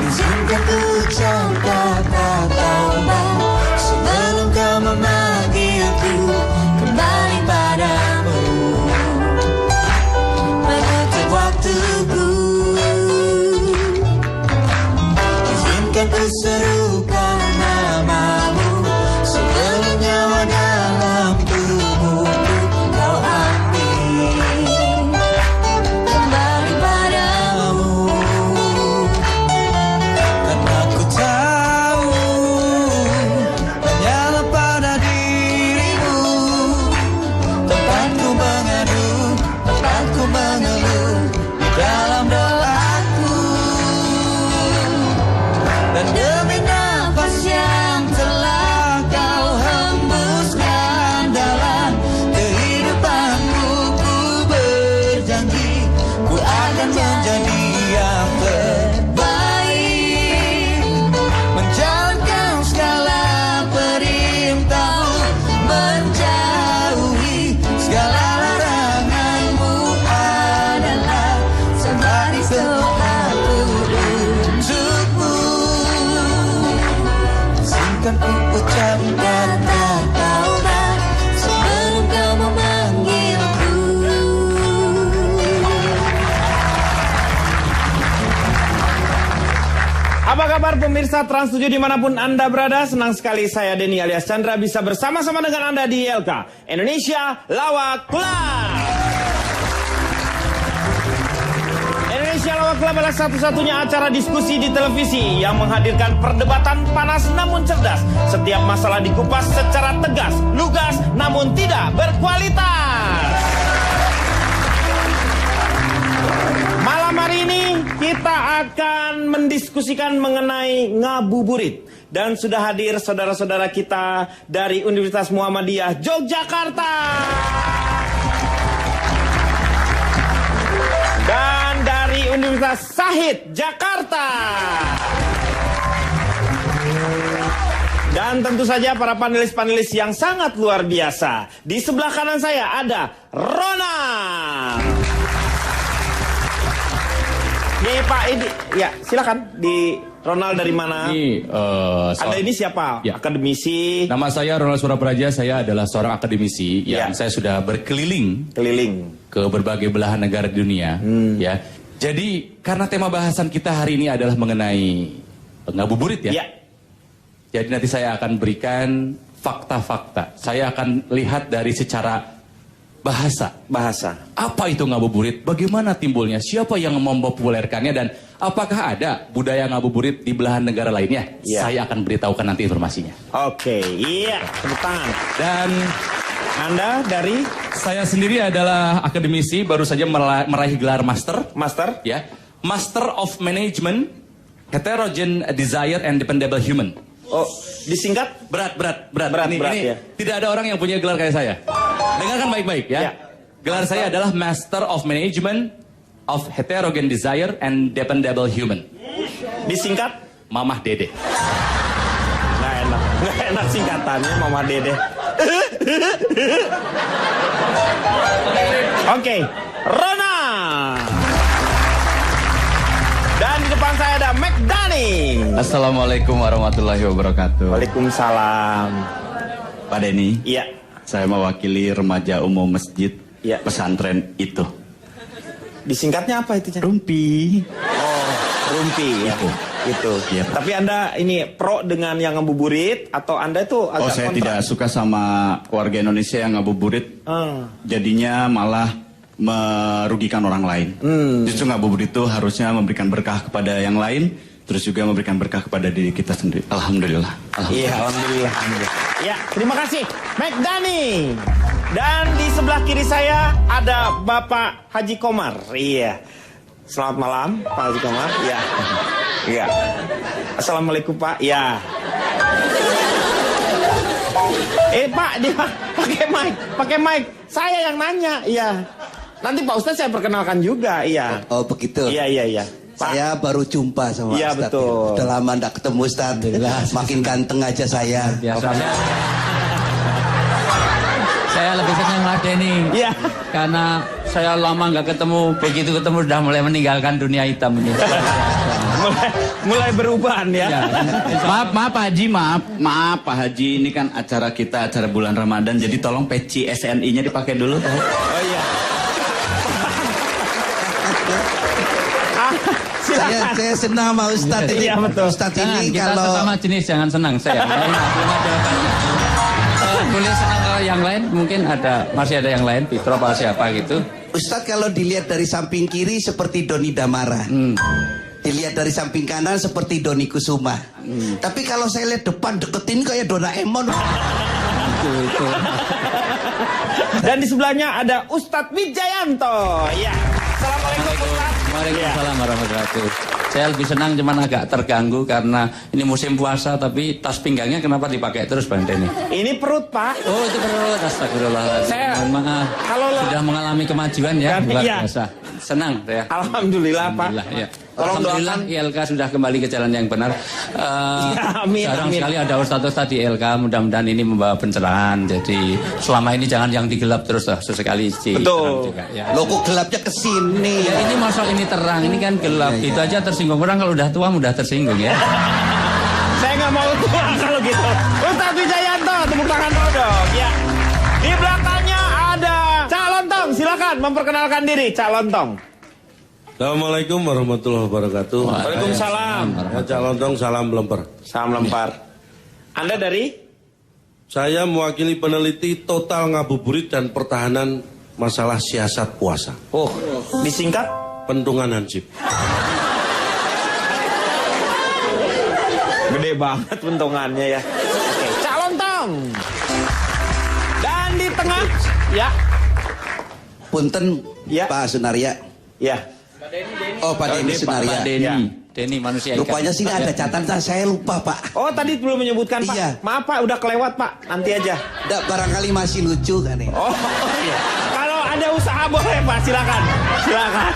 Izinkan ku ucap kata taubat sebelum kau memanggilku kembali padamu. Menutup waktuku, izinkan ku serukan namamu sebelum nyawa dalam tubuhku kau ambil kembali padamu. Karena ku tahu hanyalah pada dirimu tempatku mengadu, tempatku mengeluh di dalam doaku. Dan demi nafas yang telah kau hembuskan dalam kehidupanku, ku berjanji ku akan menjadi yang terbaik, menjalankan segala perintahmu, menjauhi segala laranganmu adalah sembari doaku untukmu. Izinkan ku ucap kata taubat sebelum kau memanggilku. Apa kabar pemirsa Trans 7 dimanapun Anda berada? Senang sekali saya Denny alias Chandra bisa bersama-sama dengan Anda di LK Indonesia Lawak Club. Indonesia Lawak Club adalah satu-satunya acara diskusi di televisi yang menghadirkan perdebatan panas namun cerdas. Setiap masalah dikupas secara tegas, lugas namun tidak berkualitas. Malam hari ini kita akan mendiskusikan mengenai ngabuburit. Dan sudah hadir saudara-saudara kita dari Universitas Muhammadiyah Yogyakarta. Dan dari Universitas Syahid Jakarta. Dan tentu saja para panelis-panelis yang sangat luar biasa. Di sebelah kanan saya ada Ronald. Nih Pak, ini ya silakan di Ronald dari mana? Ini Anda ini siapa? Ya. Akademisi. Nama saya Ronald Surapraja, saya adalah seorang akademisi yang saya sudah berkeliling ke berbagai belahan negara di dunia. Ya, jadi karena tema bahasan kita hari ini adalah mengenai ngabuburit ya. Jadi nanti saya akan berikan fakta-fakta. Saya akan lihat dari secara bahasa. Apa itu ngabuburit? Bagaimana timbulnya? Siapa yang mempopulerkannya? Dan apakah ada budaya ngabuburit di belahan negara lainnya? Saya akan beritahukan nanti informasinya. Oke, iya, tepuk tangan. Dan Anda dari? Saya sendiri adalah akademisi, baru saja meraih gelar master. Master? Ya, Master of Management, Heterogen Desire and Dependable Human. Oh, disingkat? Berat. Berat, ya. Tidak ada orang yang punya gelar kayak saya. Dengarkan baik-baik ya. Gelar saya adalah Master of Management of Heterogen Desire and Dependable Human. Disingkat? Mamah Dede. Nggak enak singkatannya Mamah Dede. Oke, Ronald. Dan di depan saya ada McDani. Assalamualaikum warahmatullahi wabarakatuh. Waalaikumsalam. Pak Denny. Iya. Saya mewakili remaja umum masjid pesantren itu. Disingkatnya apa itu? Rumpi. Oh, Rumpi ya. Itu. Ya, tapi Anda ini pro dengan yang ngabuburit atau Anda itu agak Oh, saya kontra? tidak suka sama warga Indonesia yang ngabuburit. Jadinya malah merugikan orang lain. Justru ngabuburit itu harusnya memberikan berkah kepada yang lain, terus juga memberikan berkah kepada diri kita sendiri. Alhamdulillah. Iya, alhamdulillah. Ya, terima kasih, McDani. Dan di sebelah kiri saya ada Bapak Haji Komar. Iya. Selamat malam, Pak Haji Komar. Iya. Iya. Assalamualaikum, Pak. Iya. Pak, dia pakai mic. Saya yang nanya. Iya. Nanti Pak Ustadz saya perkenalkan juga. Iya. Oh, begitu. Iya. Pak. Saya baru jumpa sama Iya, Ustadz. betul. Udah lama enggak ketemu Ustadz. Makin ganteng aja saya. Biasanya. Denny. Iya. Karena saya lama nggak ketemu, begitu ketemu sudah mulai meninggalkan dunia hitam ini. mulai berubah ya. Ya. Maaf Pak Haji, maaf Pak Haji, ini kan acara kita, acara bulan Ramadan, jadi tolong peci SNI-nya dipakai dulu. Oh iya. Saya senang sama Ustadz ini. Iya, betul. Ustadz Jangan, ini kita kalau sesama jenis jangan senang saya. Boleh senang kalau yang lain, mungkin masih ada yang lain, Fitro apa siapa gitu. Ustadz kalau dilihat dari samping kiri seperti Doni Damara. Dilihat dari samping kanan seperti Doni Kusuma. Tapi kalau saya lihat depan deketin kayak Doraemon. Itu. Dan di sebelahnya ada Ustadz Wijayanto. Ya. Assalamualaikum Ustadz. Waalaikumsalam warahmatullahi wabarakatuh. Saya lebih senang, cuman agak terganggu karena ini musim puasa, tapi tas pinggangnya kenapa dipakai terus Bang Denny? Ini perut Pak. Oh itu perut, astagfirullahaladzim. Saya- Mohon maaf, sudah mengalami kemajuan ya, luar Iya. biasa. Senang ya. Alhamdulillah Pak. Alhamdulillah, ya. Tolong Alhamdulillah doakan. ILK sudah kembali ke jalan yang benar. Amin, Jarang amin. sekali ada ustadz-ustadz di ILK, mudah-mudahan ini membawa pencerahan. Jadi selama ini jangan yang digelap terus lah, sesekali Betul. terang juga. Ya. Loh kok gelapnya ke sini? Ya ini masuk ini terang, ini kan gelap. Iya, iya. Itu aja tersinggung orang, kalau udah tua mudah tersinggung ya. Saya nggak mau tua kalau gitu. Ustadz Wijayanto, tepuk tangan dulu dong. Ya. Di belakangnya ada Cak Lontong. Silakan memperkenalkan diri, Cak Lontong. Assalamualaikum warahmatullahi wabarakatuh. Waalaikumsalam. Ya, Cak Lontong, salam lempar. Salam lempar. Anda dari? Saya mewakili peneliti total ngabuburit dan pertahanan masalah siasat puasa. Oh, disingkat? Pentungan Hansip. Gede banget bentongannya ya. Oke, Cak Lontong. Dan di tengah, ya, Punten Ya. Pak Sunaria. ya. Oh Pak Denny Sunaria. Pak Denny, Ya. Denny manusia ikan. Rupanya sini ada catatan, saya lupa Pak. Oh, tadi belum menyebutkan Pak. Iya. Maaf Pak, udah kelewat Pak. Nanti aja. Nggak, barangkali masih lucu kan ya. Oh, iya. Kalau ada usaha boleh Pak, silakan. Silakan.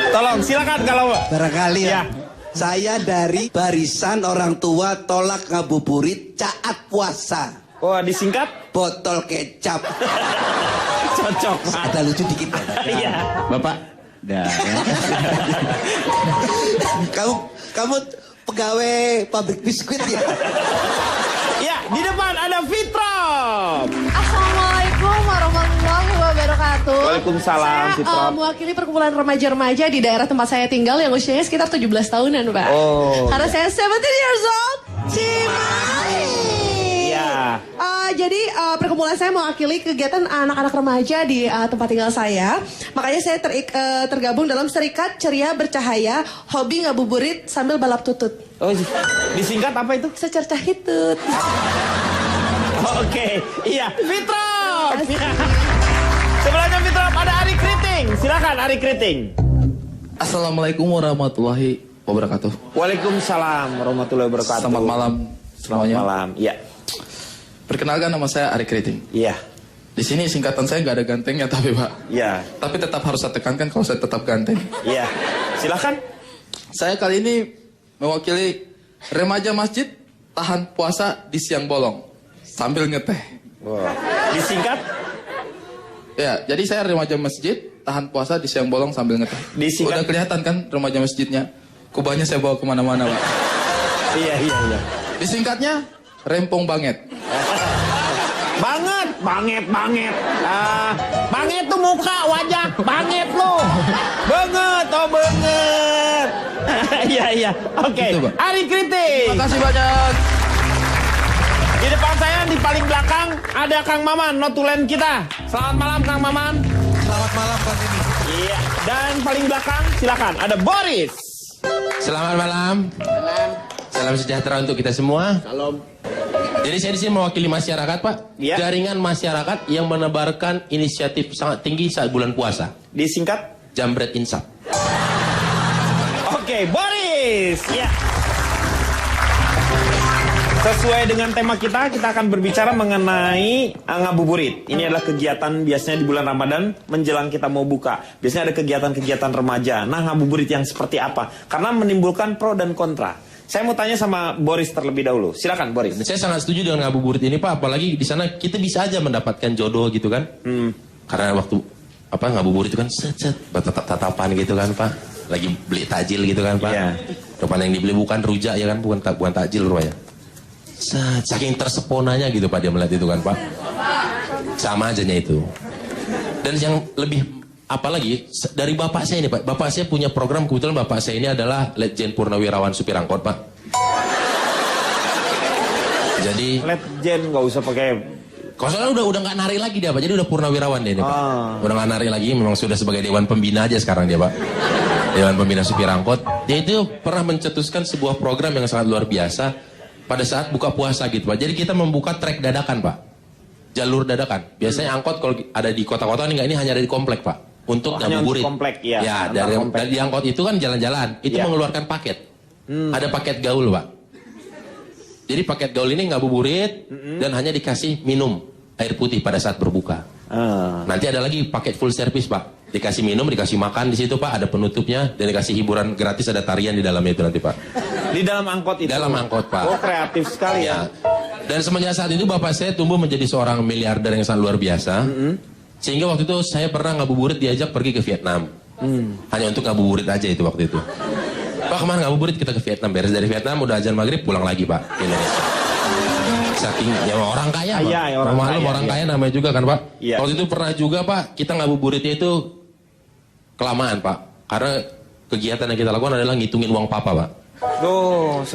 Tolong, silakan kalau Barangkali ya. Ya. Saya dari barisan orang tua tolak ngabuburit caat puasa. Oh, disingkat Botol kecap. cocok Pak. Ada lucu dikit ya. Iya. Bapak, dah ya. Kamu pegawai pabrik biskuit ya? Ya, di depan ada Fitro. Assalamualaikum warahmatullahi wabarakatuh. Waalaikumsalam, Saya Fitro. mewakili perkumpulan remaja-remaja di daerah tempat saya tinggal yang usianya sekitar 17 tahunan, Pak. Oh. Karena saya 17 years old. Cimahi. Iya. Jadi perkumpulan saya mewakili kegiatan anak-anak remaja di tempat tinggal saya. Makanya saya tergabung dalam Serikat Ceria Bercahaya, hobi ngabuburit sambil balap tutut. Oh, disingkat apa itu? Secercah hitut. Oke, iya, Fitro. Sebelahnya Fitro ada Ari Kriting. Silakan Ari Kriting. Assalamualaikum warahmatullahi wabarakatuh. Waalaikumsalam warahmatullahi wabarakatuh. Selamat malam semuanya. Malam. Iya. Perkenalkan, nama saya Ari Kriting. Iya. Di sini singkatan saya nggak ada gantengnya tapi Pak. Iya. Tapi tetap harus saya tekankan kalau saya tetap ganteng. Iya. Silakan. Saya kali ini mewakili remaja masjid tahan puasa di siang bolong sambil ngeteh. Wow. Disingkat? Ya, jadi saya remaja masjid tahan puasa di siang bolong sambil ngeteh. Disingkat. Udah kelihatan kan remaja masjidnya? Kubahnya saya bawa kemana-mana Pak. Iya, iya, iya. Disingkatnya rempong banget. Banget. Banget tuh muka, wajah. Banget lu. Banget, oh banget. Iya, iya. Oke. Gitu, Pak. Ari Kriting. Terima kasih banyak. Di depan saya, di paling belakang, ada Kang Maman, notulen kita. Selamat malam, Kang Maman. Selamat malam Pak Denny. Iya. Dan paling belakang, silakan. Ada Boris. Selamat malam. Salam sejahtera untuk kita semua. Salam. Jadi saya di sini mewakili masyarakat Pak. Ya. Jaringan masyarakat yang menebarkan inisiatif sangat tinggi saat bulan puasa. Disingkat? Jambret Insaf. Oke, Boris. Ya. Sesuai dengan tema kita akan berbicara mengenai ngabuburit. Ini adalah kegiatan biasanya di bulan Ramadan menjelang kita mau buka. Biasanya ada kegiatan-kegiatan remaja. Nah, ngabuburit yang seperti apa? Karena menimbulkan pro dan kontra. Saya mau tanya sama Boris terlebih dahulu. Silakan Boris. Saya sangat setuju dengan ngabuburit ini Pak, apalagi di sana kita bisa aja mendapatkan jodoh gitu kan. Karena waktu ngabuburit itu kan set tatapan gitu kan Pak. Lagi beli takjil gitu kan Pak. Iya. Depan yang dibeli bukan rujak ya kan, bukan takjil rupanya. Saking terseponanya gitu Pak dia melihat itu kan Pak. Sama aja itu. Dan yang lebih apalagi dari bapak saya ini Pak. Bapak saya punya program, kebetulan bapak saya ini adalah Letjen Purnawirawan supir angkot Pak. Jadi Letjen nggak usah pakai. kalau soalnya udah nggak narik lagi dia Pak. Jadi udah purnawirawan dia ini Pak. Udah nggak narik lagi, memang sudah sebagai dewan pembina aja sekarang dia Pak. Dewan pembina supir angkot. Dia itu pernah mencetuskan sebuah program yang sangat luar biasa pada saat buka puasa gitu Pak. Jadi kita membuka trek dadakan Pak. Jalur dadakan. Biasanya angkot kalau ada di kota-kota ini hanya ada di komplek Pak. Untuk ngabuburit. Komplek, ya. Ya, dari angkot itu kan jalan-jalan. Itu mengeluarkan paket. Ada paket gaul, Pak. Jadi paket gaul ini ngabuburit dan hanya dikasih minum air putih pada saat berbuka. Nanti ada lagi paket full service, Pak. Dikasih minum, dikasih makan di situ, Pak. Ada penutupnya dan dikasih hiburan gratis, ada tarian di dalamnya itu nanti, Pak. Di dalam angkot itu. Dalam angkot, Pak. Oh, kreatif sekali ya. Dan semenjak saat itu bapak saya tumbuh menjadi seorang miliarder yang sangat luar biasa. Sehingga waktu itu saya pernah ngabuburit diajak pergi ke Vietnam. Hanya untuk ngabuburit aja itu waktu itu. Pak, kemana ngabuburit? Kita ke Vietnam. Beres dari Vietnam udah azan maghrib pulang lagi Pak ke Indonesia. Saking ya orang kaya Pak. Ya, orang kaya namanya juga kan Pak. Ya. Waktu itu pernah juga Pak kita ngabuburitnya itu kelamaan Pak. Karena kegiatan yang kita lakukan adalah ngitungin uang papa Pak.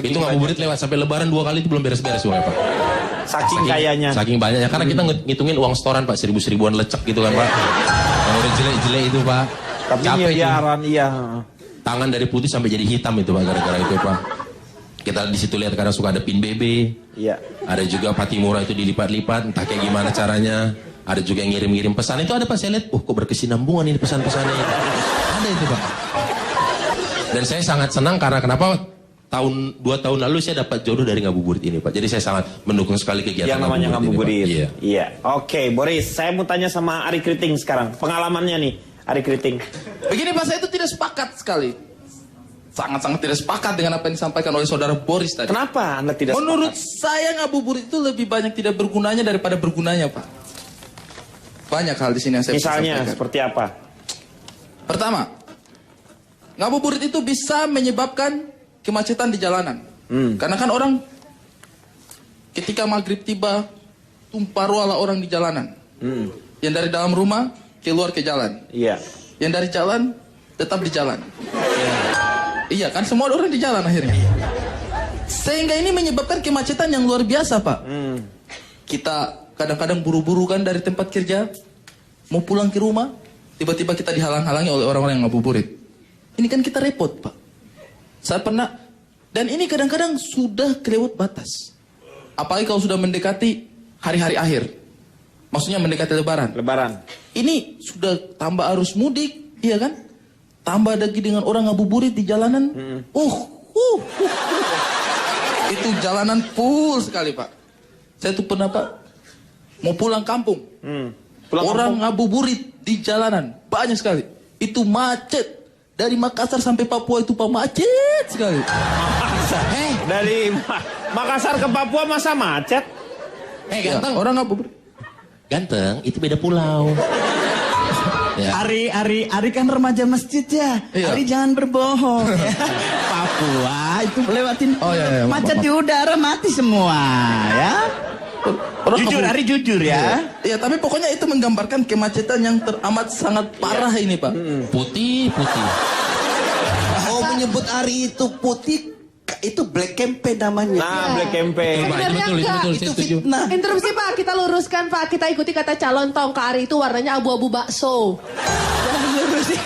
Itu ngabuburit lewat sampai lebaran 2 kali itu belum beres-beres uangnya Pak. Saking kayanya. Saking banyaknya. Karena kita ngitungin uang setoran Pak. 1000-1000an lecek gitu kan Pak. Yang udah jelek-jelek itu Pak. Tapi capek biaran iya. Tangan dari putih sampai jadi hitam itu Pak. Gara-gara itu Pak. Kita di situ lihat kadang suka ada pin BB. Iya. Ada juga patimura itu dilipat-lipat. Entah kayak gimana caranya. Ada juga yang ngirim-ngirim pesan. Itu ada Pak saya lihat. Kok berkesinambungan ini pesan-pesannya. Ada itu Pak. Dan saya sangat senang karena kenapa? 2 tahun lalu saya dapat jodoh dari ngabuburit ini Pak. Jadi saya sangat mendukung sekali kegiatan yang namanya ngabuburit. Iya. Iya. Oke, Boris, saya mau tanya sama Ari Kriting sekarang. Pengalamannya nih, Ari Kriting. Begini Pak, saya itu tidak sepakat sekali. Sangat-sangat tidak sepakat dengan apa yang disampaikan oleh saudara Boris tadi. Kenapa Anda tidak Menurut sepakat? saya ngabuburit itu lebih banyak tidak bergunanya daripada bergunanya Pak. Banyak hal di sini yang saya bisa Misalnya sampaikan. seperti apa? Pertama, ngabuburit itu bisa menyebabkan kemacetan di jalanan. Karena kan orang ketika maghrib tiba tumpah ruahlah orang di jalanan. Yang dari dalam rumah keluar ke jalan. Iya. Yang dari jalan tetap di jalan. Iya kan semua orang di jalan akhirnya. Sehingga ini menyebabkan kemacetan yang luar biasa Pak. Kita kadang-kadang buru-buru kan dari tempat kerja mau pulang ke rumah, tiba-tiba kita dihalang-halangi oleh orang-orang yang ngabuburit. Ini kan kita repot Pak. Saya pernah, dan ini kadang-kadang sudah kelewat batas. Apalagi kalau sudah mendekati hari-hari akhir. Maksudnya mendekati lebaran. Lebaran. Ini sudah tambah arus mudik, iya kan? Tambah lagi dengan orang ngabuburit di jalanan. Itu jalanan full sekali Pak. Saya tuh pernah Pak, mau pulang kampung. Orang ngabuburit di jalanan, banyak sekali. Itu macet. Dari Makassar sampai Papua itu Pak macet sekali. Dari Makassar ke Papua masa macet? Ganteng. Orang ngabuburit. Ganteng, itu beda pulau. Ya. Ari kan remaja masjid ya. Iya. Ari jangan berbohong. Ya. Papua itu lewatin macet di udara mati semua ya. Jujur, Ari jujur ya. Iya, tapi pokoknya itu menggambarkan kemacetan yang teramat sangat parah ini Pak. Putih. Oh, menyebut Ari itu putih, itu black campaign namanya. Nah, black campaign. Betul, saya setuju. Fitnah. Interupsi Pak, kita luruskan Pak. Kita ikuti kata calon tongka Ari itu warnanya abu-abu bakso. Jangan lurusin.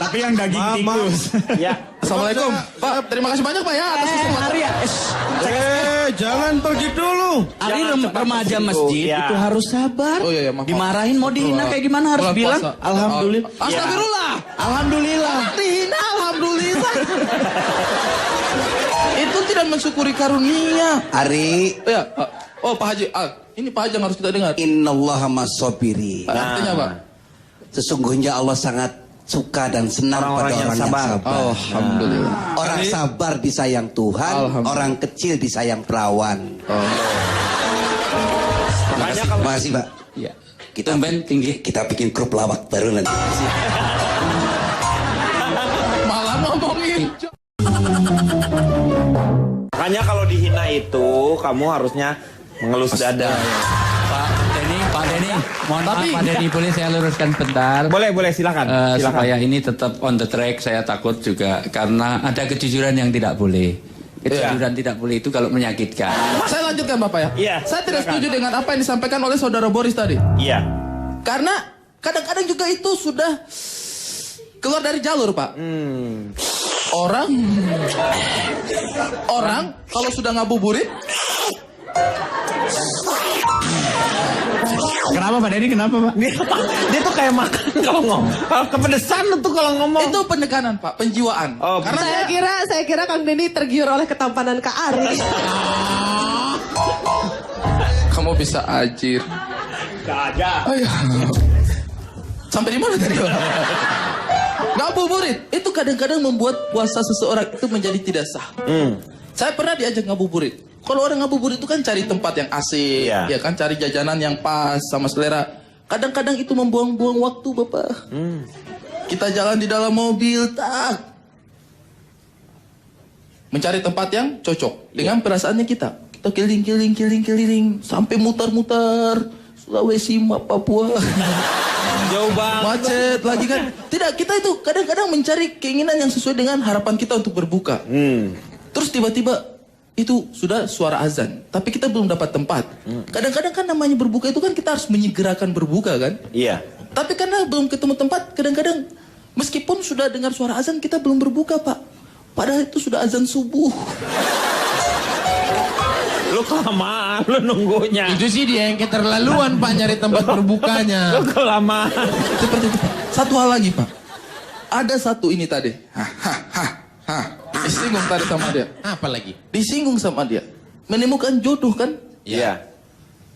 Tapi yang daging tikus. Ya. Assalamualaikum. Pak, terima kasih banyak Pak ya atas kesempatan. Ari ya. Jangan pergi dulu. Ari remaja masjid Ya. itu harus sabar. Oh iya, maaf. Dimarahin mau dihina kayak gimana harus Bulan bilang puasa. alhamdulillah. Astagfirullah. Alhamdulillah. Dihina alhamdulillah. Itu tidak mensyukuri karunia. Ari, Ya, oh Pak Haji, ini Pak Haji yang harus kita dengar. innallaha mas-sabirin. Artinya Pak? Sesungguhnya Allah sangat suka dan senang pada orang yang sabar. Alhamdulillah. Orang sabar disayang Tuhan, orang kecil disayang perawan. Makasih Pak. Iya. Kita tinggi. Kita bikin grup lawak baru nanti. Malah ngomongin. Makanya kalau dihina itu kamu harusnya mengelus dada. Pak Denny, mohon maaf Pak Denny, boleh saya luruskan bentar? Boleh, silakan. Supaya ini tetap on the track, saya takut juga karena ada kejujuran yang tidak boleh. Kejujuran tidak boleh itu kalau menyakitkan. Saya lanjutkan Bapak ya. Iya. Saya tidak setuju dengan apa yang disampaikan oleh Saudara Boris tadi. Iya. Karena kadang-kadang juga itu sudah keluar dari jalur Pak. Orang kalau sudah ngabuburit. Kenapa Pak Denny? Kenapa Pak? Dia tuh kayak makan kalau ngomong. Kalau kepedesan tuh kalau ngomong. Itu pendekanan Pak, penjiwaan. Karena saya kira Kang Denny tergiur oleh ketampanan Kak Ari. Kamu bisa ajir. Kagak. Sampai di mana tadi? Ngabuburit itu kadang-kadang membuat puasa seseorang itu menjadi tidak sah. Saya pernah diajak ngabuburit. Kalau orang ngabuburit itu kan cari tempat yang asik, ya kan, cari jajanan yang pas sama selera. Kadang-kadang itu membuang-buang waktu, Bapak. Kita jalan di dalam mobil, mencari tempat yang cocok dengan perasaannya kita. Kita keliling sampai mutar-mutar Sulawesi, Papua. Jauh banget. Macet lagi kan. Tidak, kita itu kadang-kadang mencari keinginan yang sesuai dengan harapan kita untuk berbuka. Terus tiba-tiba itu sudah suara azan, tapi kita belum dapat tempat. Kadang-kadang kan namanya berbuka itu kan kita harus menyegerakan berbuka kan? Iya. Tapi karena belum ketemu tempat, kadang-kadang meskipun sudah dengar suara azan kita belum berbuka Pak. Padahal itu sudah azan subuh. Lu kelamaan, lu nunggunya. Itu sih dia yang keterlaluan Pak nyari tempat berbukanya. Lu kelamaan. Seperti itu Pak. Satu hal lagi Pak. Ada satu ini tadi. Disinggung tadi sama dia. Apa lagi? Disinggung sama dia. Menemukan jodoh kan? Iya.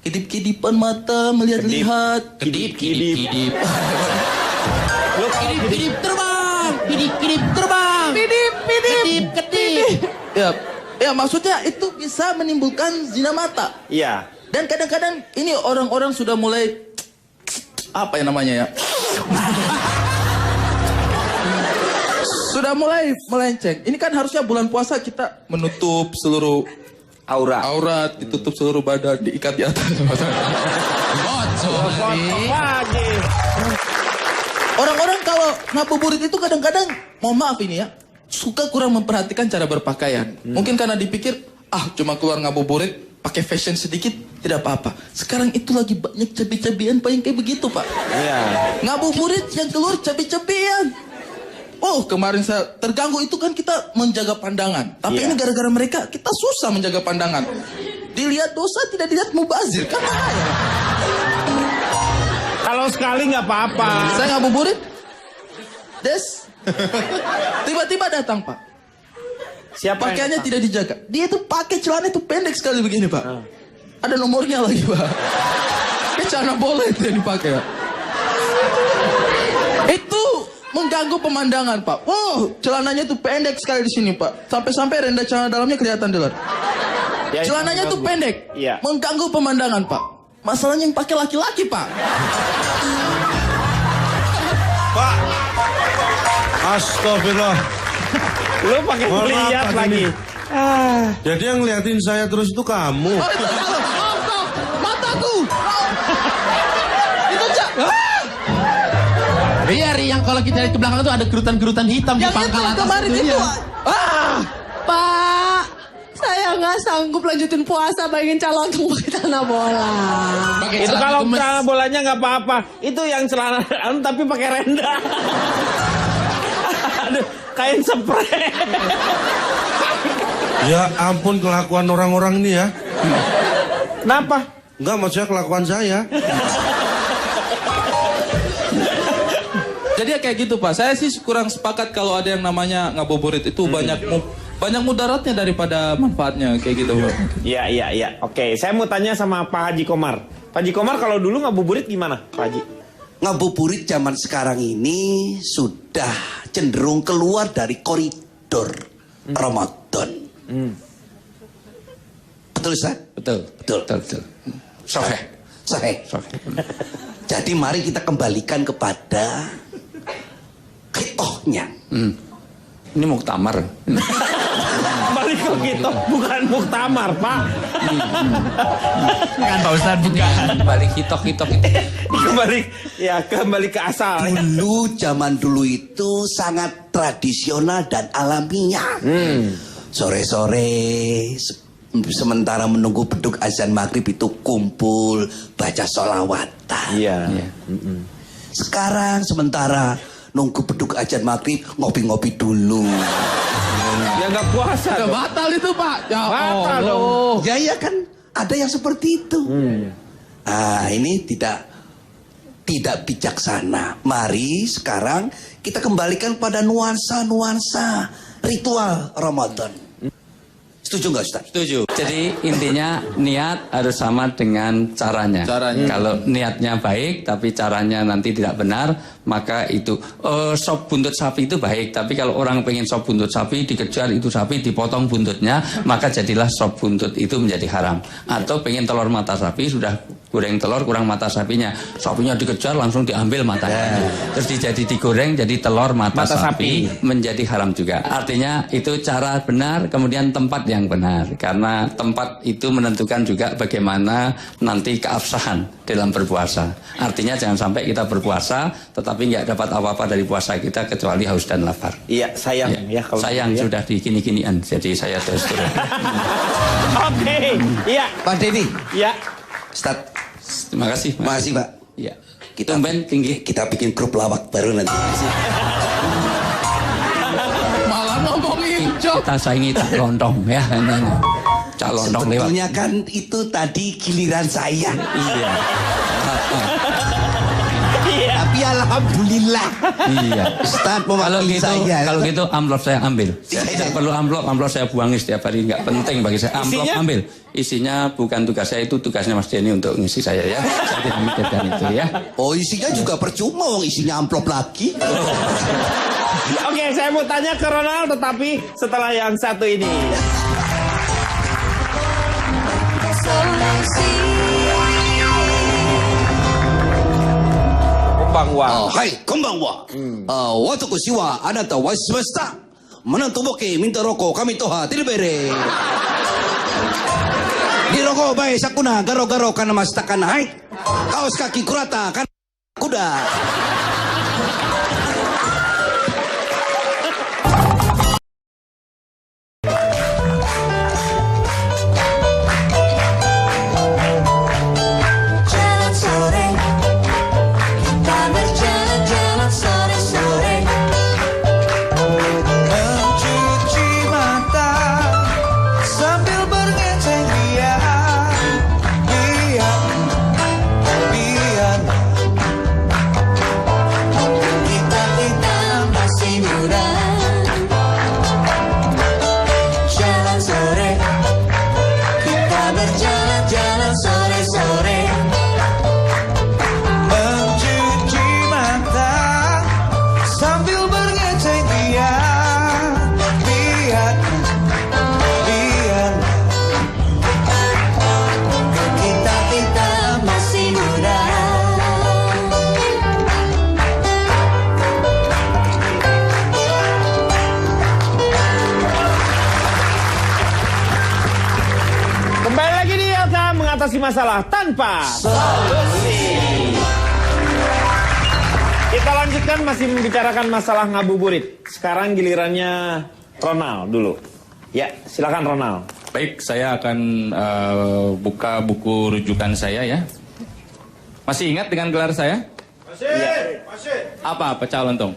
Kedip-kedipan mata, melihat-lihat. Kedip. Lu Kedip terbang. Kedip terbang. Kedip. Ya maksudnya itu bisa menimbulkan zina mata. Iya. Dan kadang-kadang ini orang-orang sudah mulai apa ya namanya ya? Sudah mulai melenceng. Ini kan harusnya bulan puasa kita menutup seluruh aurat, ditutup seluruh badan, diikat di atas. Orang-orang kalau ngabuburit itu kadang-kadang, mohon maaf ini ya, suka kurang memperhatikan cara berpakaian. Mungkin karena dipikir, cuma keluar ngabuburit, pakai fashion sedikit, tidak apa-apa. Sekarang itu lagi banyak cabi-cabian Pak yang kayak begitu Pak. Iya. Ngabuburit yang keluar cabi-cabian. Kemarin saya terganggu itu kan kita menjaga pandangan. Tapi ini gara-gara mereka kita susah menjaga pandangan. Dilihat dosa tidak dilihat mubazir kan bahaya. Kalau sekali nggak apa-apa. Saya ngabuburit. Tiba-tiba datang Pak. Siapa? Pakaiannya tidak dijaga. Dia itu pakai celana itu pendek sekali begini Pak. Ada nomornya lagi Pak. Dia celana bola itu yang dipakai Pak. Itu mengganggu pemandangan Pak. Celananya itu pendek sekali di sini Pak. Sampai-sampai renda celana dalamnya kelihatan di luar. Celananya itu pendek. Iya. Mengganggu pemandangan Pak. Masalahnya yang pakai laki-laki Pak. Pak. Astagfirullah. Lu pakai lihat lagi. Jadi yang ngeliatin saya terus itu kamu. Mataku. Itu Iya, yang kalau kita lihat ke belakang itu ada gerutan-gerutan hitam di pangkal atas. Kemarin itu. Pak, saya nggak sanggup lanjutin puasa bayangin calon untuk pakai celana bola. Itu kalau celana bolanya nggak apa-apa. Itu yang celana tapi pakai renda. Aduh, kain spray. Ya ampun kelakuan orang-orang ini ya. Kenapa? Enggak, maksudnya kelakuan saya. Jadi ya kayak gitu Pak. Saya sih kurang sepakat kalau ada yang namanya ngabuburit itu banyak mudaratnya daripada manfaatnya kayak gitu Pak. Iya. Oke, saya mau tanya sama Pak Haji Komar. Pak Haji Komar kalau dulu ngabuburit gimana, Pak Haji? ngabuburit zaman sekarang ini sudah cenderung keluar dari koridor Ramadan. Betul, Ustaz? Betul. Sahih. Jadi mari kita kembalikan kepada khitohnya. Ini muktamar. Balik ke kita, bukan muktamar, Pak. Kan Pak Ustadz bukan. Balik hitok. Kembali ke asal. Zaman dulu itu sangat tradisional dan alamiah. Sore-sore sementara menunggu beduk azan maghrib itu kumpul baca sholawatan. Iya. Sekarang sementara nunggu beduk azan maghrib ngopi-ngopi dulu. Ya nggak puasa. Batal itu Pak. Ya Batal Allah. dong. Ya kan ada yang seperti itu. Ini tidak bijaksana. Mari sekarang kita kembalikan pada nuansa ritual Ramadan. Setuju nggak Ustaz? Setuju. Jadi intinya niat harus sama dengan caranya. Kalau niatnya baik tapi caranya nanti tidak benar, maka itu sop buntut sapi itu baik. Tapi kalau orang pengen sop buntut sapi dikejar itu sapi dipotong buntutnya, maka jadilah sop buntut itu menjadi haram. Atau pengen telur mata sapi sudah goreng telur kurang mata sapinya, sapinya dikejar langsung diambil matanya. Terus jadi digoreng jadi telur mata sapi menjadi haram juga. Artinya itu cara benar, kemudian tempat yang benar, karena tempat itu menentukan juga bagaimana nanti keabsahan dalam berpuasa. Artinya jangan sampai kita berpuasa tetapi nggak dapat apa-apa dari puasa kita kecuali haus dan lapar. Iya, sayang ya kalau sayang ya. sudah di gini-ginian, jadi saya terus turun. Oke, iya. Pak Denny. Iya. Ustaz. Terima kasih. Terima kasih Pak. Iya. Kita tinggi. Kita bikin grup lawak baru nanti. Malah ngomongin Kita saingi Cak Lontong ya. Cak Lontong lewat. Sebetulnya kan itu tadi giliran saya. Iya. Tapi alhamdulillah. Iya. Ustaz mewakili saya. Kalau gitu amplop saya ambil. Tidak perlu amplop saya buangin setiap hari, nggak penting bagi saya. Amplop Isinya? ambil. Isinya bukan tugas saya, itu tugasnya Mas Denny untuk ngisi saya ya. Saya tidak mikirkan itu ya. Oh isinya juga percuma, isinya amplop lagi. Oke, saya mau tanya ke Ronald tetapi setelah yang satu ini. Konbanwa. Hai, konbanwa. Watakushi wa anata wa shimashita. Menantoboke minta rokok kami toha tilbere. Di rokok bae sakuna garo-garo kana mastakan hai. Kaos kaki kurata kan kuda. Mengatasi masalah tanpa solusi. Kita lanjutkan masih membicarakan masalah ngabuburit. Sekarang gilirannya Ronald dulu. Ya, silakan Ronald. Baik, saya akan buka buku rujukan saya ya. Masih ingat dengan gelar saya? Masih. Apa calon tong?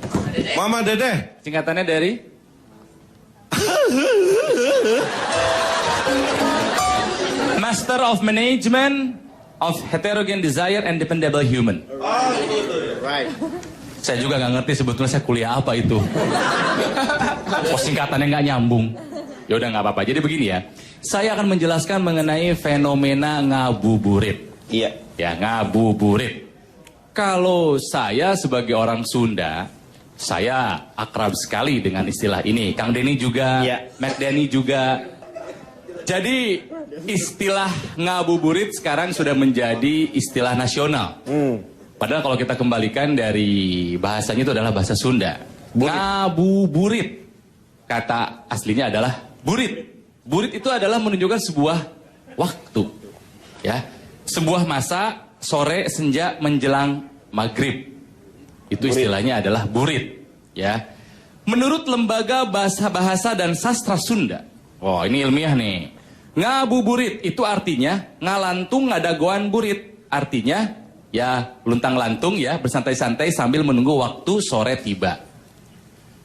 Mama Dede. Singkatannya dari? Master of Management of Heterogeneous Desire and Dependable Human. Right. Saya juga nggak ngerti sebetulnya saya kuliah apa itu. Oh, singkatannya nggak nyambung. Ya udah nggak apa-apa. Jadi begini ya, saya akan menjelaskan mengenai fenomena ngabuburit. Iya. Ya, ngabuburit. Kalau saya sebagai orang Sunda, saya akrab sekali dengan istilah ini. Kang Denny juga, Mac Denny juga. Jadi istilah ngabuburit sekarang sudah menjadi istilah nasional. Padahal kalau kita kembalikan dari bahasanya itu adalah bahasa Sunda. Ngabuburit. Kata aslinya adalah burit. Burit itu adalah menunjukkan sebuah waktu. Ya. Sebuah masa sore, senja, menjelang maghrib. Itu istilahnya adalah burit. Ya. Menurut Lembaga Bahasa dan Sastra Sunda. Wah, ini ilmiah nih. Ngabuburit itu artinya ngalantung ngadagoan burit. Artinya ya luntang-lantung ya, bersantai-santai sambil menunggu waktu sore tiba.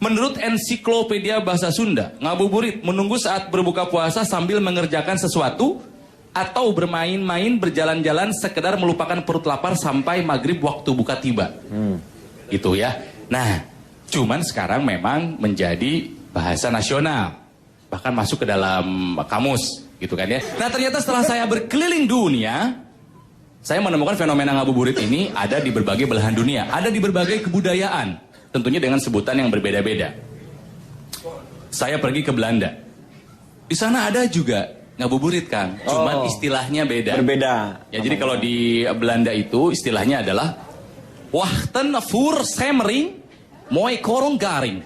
Menurut Ensiklopedia Bahasa Sunda, ngabuburit menunggu saat berbuka puasa sambil mengerjakan sesuatu atau bermain-main, berjalan-jalan, sekedar melupakan perut lapar sampai maghrib waktu buka tiba. Gitu ya. Nah, cuman sekarang memang menjadi bahasa nasional. Bahkan masuk ke dalam kamus. Gitu kan ya. Nah, ternyata setelah saya berkeliling dunia, saya menemukan fenomena ngabuburit ini ada di berbagai belahan dunia. Ada di berbagai kebudayaan. Tentunya dengan sebutan yang berbeda-beda. Saya pergi ke Belanda. Di sana ada juga ngabuburit, Kang. Cuman istilahnya beda. Berbeda. Ya, jadi kalau di Belanda itu istilahnya adalah wachten voor semering mooi korong garing.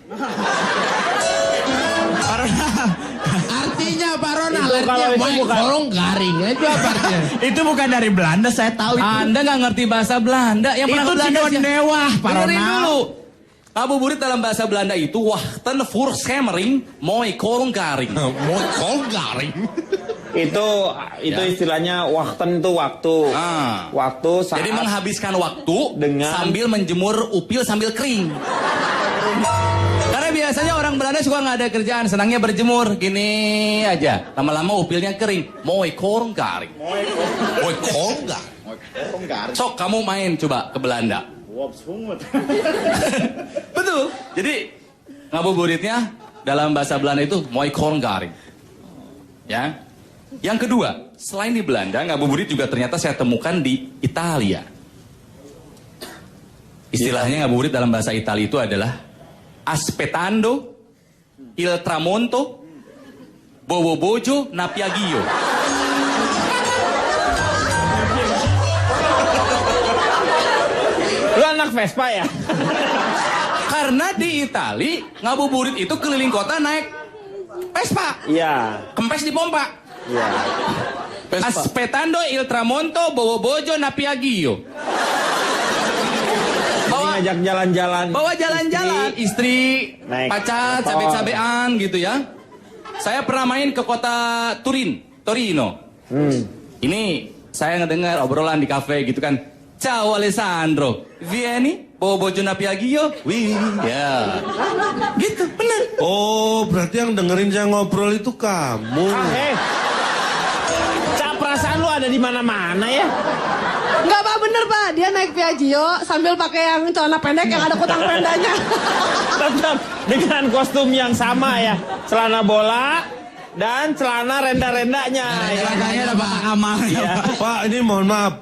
Artinya Pak Ronald, Itu kalau itu bukan korong garing. Itu apa artinya? Itu bukan dari Belanda, saya tahu itu. Anda nggak ngerti bahasa Belanda. Yang pernah Itu ke Belanda Cidon Dewah, Pak dengerin Ronald. dulu. Ngabuburit dalam bahasa Belanda itu wachten voor semering mooi korong garing. Mooi korong garing. Itu istilahnya wachten itu waktu. Waktu saat. Jadi menghabiskan waktu dengan sambil menjemur upil sambil kering. Karena biasanya orang Belanda suka nggak ada kerjaan, senangnya berjemur gini aja. Lama-lama upilnya kering. Mooi korong garing. Mooi korong garing. Sok kamu main coba ke Belanda. Betul. Jadi ngabuburitnya dalam bahasa Belanda itu mooi korong garing. Ya. Yang kedua, selain di Belanda, ngabuburit juga ternyata saya temukan di Italia. Istilahnya ngabuburit dalam bahasa Italia itu adalah aspettando il tramonto bobo bojo napiagio. Lu anak Vespa ya? Karena di Itali ngabuburit itu keliling kota naik Vespa. Iya. Kempes di pompa. Iya. Aspettando il tramonto bobo bojo napiagio. Ngajak jalan-jalan. Bawa jalan-jalan, istri, naik pacar, motor. cabe-cabean gitu ya. Saya pernah main ke kota Torino. Ini saya ngedengar obrolan di kafe gitu kan. Ciao Alessandro, vieni, bawa bojo napiagio. Wih, ya. Gitu, bener. Oh, berarti yang dengerin saya ngobrol itu kamu. Cak, perasaan lu ada di mana-mana ya? Enggak, Pak, bener, Pak. Dia naik Piaggio sambil pakai yang celana pendek yang ada kutang pendanya. Tetap dengan kostum yang sama ya. Celana bola dan celana renda-rendanya. Celananya ada Pak Amal. Iya. Pak, ini mohon maaf.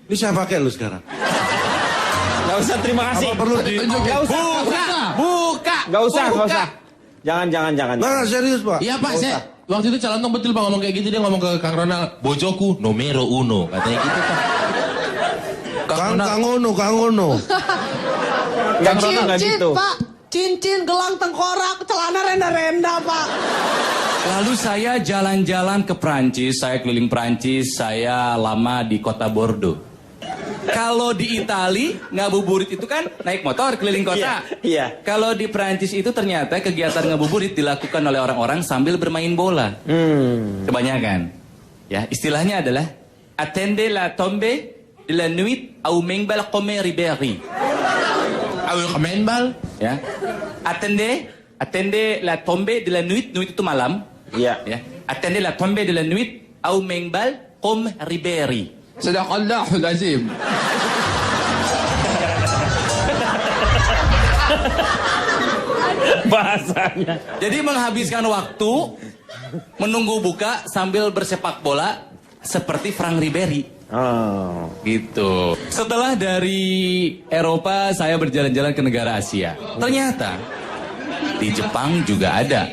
Ini saya pakai lu sekarang. Gak usah, terima kasih. Apa perlu di... Gak usah. Buka. Gak usah. Jangan. Nah, serius, Pak. Iya Pak, saya waktu itu calon betul Pak ngomong kayak gitu. Dia ngomong ke Kang Ronald, bojoku nomero uno. Katanya gitu Pak. Kang Ono. Kang Ronald gak Cincin, gitu. Pak. Cincin, gelang, tengkorak, celana renda-renda, Pak. Lalu saya jalan-jalan ke Prancis, saya keliling Prancis, saya lama di kota Bordeaux. Kalau di Itali, ngabuburit itu kan naik motor keliling kota. Iya. Kalau di Prancis itu ternyata kegiatan ngabuburit dilakukan oleh orang-orang sambil bermain bola. Kebanyakan. Ya, istilahnya adalah attende la tombe de la nuit au mengbal comme Ribéry. Ayo main bal. Ya. Attende la tombe de la nuit itu malam. Iya. Ya. Attende la tombe de la nuit au mengbal comme Ribéry. Sadaqallahul azim. Bahasanya. Jadi menghabiskan waktu menunggu buka sambil bersepak bola seperti Frank Ribéry. Oh, gitu. Setelah dari Eropa, saya berjalan-jalan ke negara Asia. Ternyata di Jepang juga ada.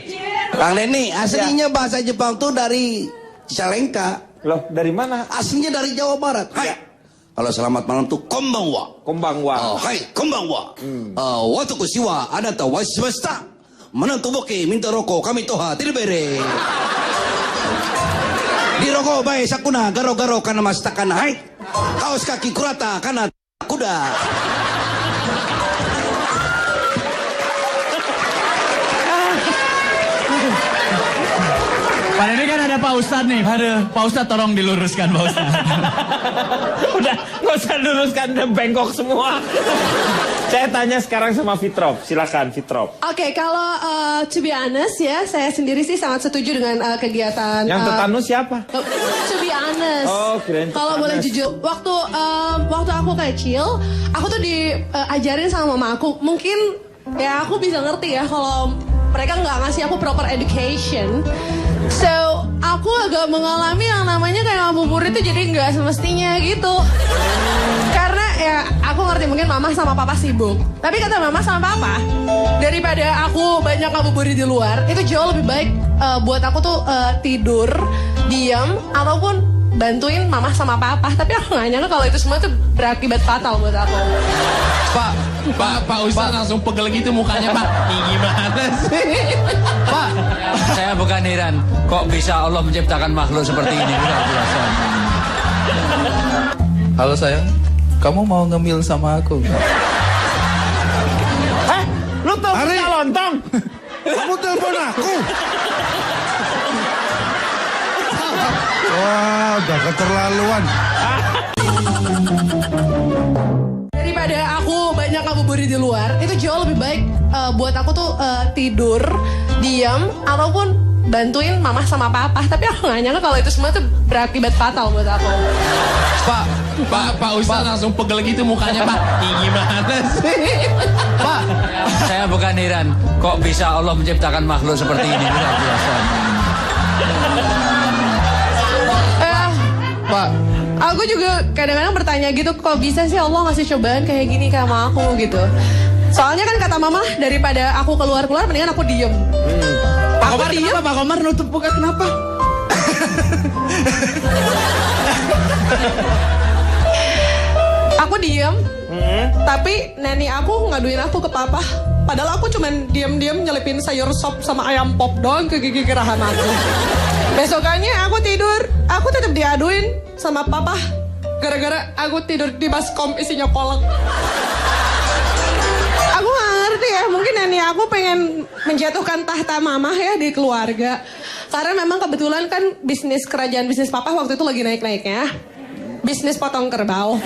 Kang Denny, aslinya bahasa Jepang tuh dari Cicalengka. Loh, dari mana? Aslinya dari Jawa Barat. Hai. Kalau selamat malam tuh konbanwa. Konbanwa. Hai, konbanwa. Watakushi wa anata wa shimashita. Menantu boke minta rokok kami toha tilbere. Di rokok bae sakuna garo-garo kana mastakan. Hai. Kaos kaki kurata kana kuda. Pak ini kan ada Pak Ustadz nih. Aduh, Pak Ustadz tolong diluruskan Pak Ustadz. Udah, nggak usah luruskan, udah bengkok semua. Saya tanya sekarang sama Fitrop. Silakan Fitrop. Oke, kalau to be honest ya, saya sendiri sih sangat setuju dengan kegiatan. Yang tetanus siapa? To be honest. Oh, keren. Kalau boleh jujur, waktu aku kecil, aku tuh diajarin sama mama aku. Mungkin ya aku bisa ngerti ya kalau mereka nggak ngasih aku proper education. So, aku agak mengalami yang namanya kayak ngabuburit itu jadi nggak semestinya gitu. Karena ya aku ngerti mungkin mama sama papa sibuk. Tapi kata mama sama papa, daripada aku banyak ngabuburit di luar, itu jauh lebih baik buat aku tuh tidur, diam, ataupun bantuin mama sama papa. Tapi aku nggak nyangka kalau itu semua tuh berakibat fatal buat aku. Pak Ustadz langsung pegel gitu mukanya Pak. Ini gimana sih? Pak, saya bukan heran. Kok bisa Allah menciptakan makhluk seperti ini? Luar biasa. Halo sayang, kamu mau ngemil sama aku? Hah? Lu tuh punya lontong? Kamu telepon aku? Wah, udah keterlaluan. Daripada aku banyak ngabuburit di luar, itu jauh lebih baik buat aku tuh tidur, diam, ataupun bantuin mama sama papa. Tapi aku nggak nyangka kalau itu semua tuh berakibat fatal buat aku. Pak Ustadz langsung pegel gitu mukanya Pak. Ini gimana sih? Pak, saya bukan heran. Kok bisa Allah menciptakan makhluk seperti ini? Luar biasa. Pak, Aku juga kadang-kadang bertanya gitu, kok bisa sih Allah ngasih cobaan kayak gini sama aku gitu. Soalnya kan kata mama, daripada aku keluar-keluar mendingan aku diem. Pak Komar kenapa? Pak Komar nutup muka kenapa? Aku diem, tapi nenek aku ngaduin aku ke papa. Padahal aku cuman diem-diem nyelipin sayur sop sama ayam pop doang ke gigi gerahan aku. Besokannya aku tidur, aku tetap diaduin sama papa. Gara-gara aku tidur di baskom isinya kolak. Aku gak ngerti ya, mungkin nenek aku pengen menjatuhkan tahta mama ya di keluarga. Karena memang kebetulan kan kerajaan bisnis papa waktu itu lagi naik-naiknya. Bisnis potong kerbau.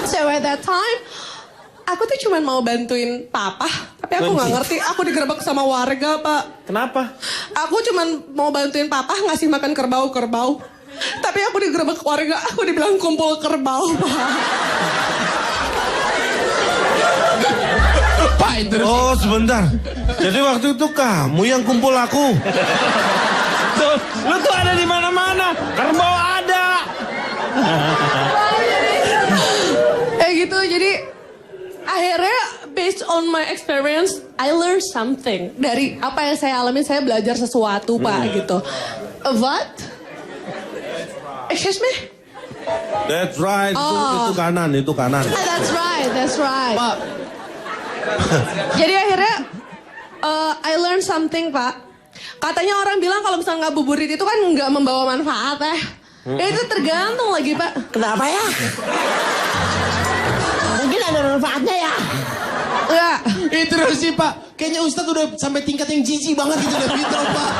So at that time, aku tuh cuma mau bantuin papa. Tapi aku gak ngerti, aku digerebek sama warga, Pak. Kenapa? Aku cuma mau bantuin papa ngasih makan kerbau-kerbau. Tapi aku digerebek warga, aku dibilang kumpul kerbau, Pak. Pak itu. Oh sebentar. Jadi waktu itu kamu yang kumpul aku. Tuh, lu tuh ada di mana-mana. Kerbau ada. Gitu, jadi akhirnya based on my experience, I learned something. Dari apa yang saya alami, saya belajar sesuatu, Pak, gitu. What? Excuse me? That's right. Itu kanan, itu kanan. That's right. Pak. Jadi akhirnya I learned something, Pak. Katanya orang bilang kalau misalnya ngabuburit itu kan nggak membawa manfaat, Ya itu tergantung lagi, Pak. Kenapa ya? Mungkin ada manfaatnya ya. Enggak. Itu sih Pak. Kayaknya Ustadz udah sampai tingkat yang jijik banget gitu udah Fitro Pak.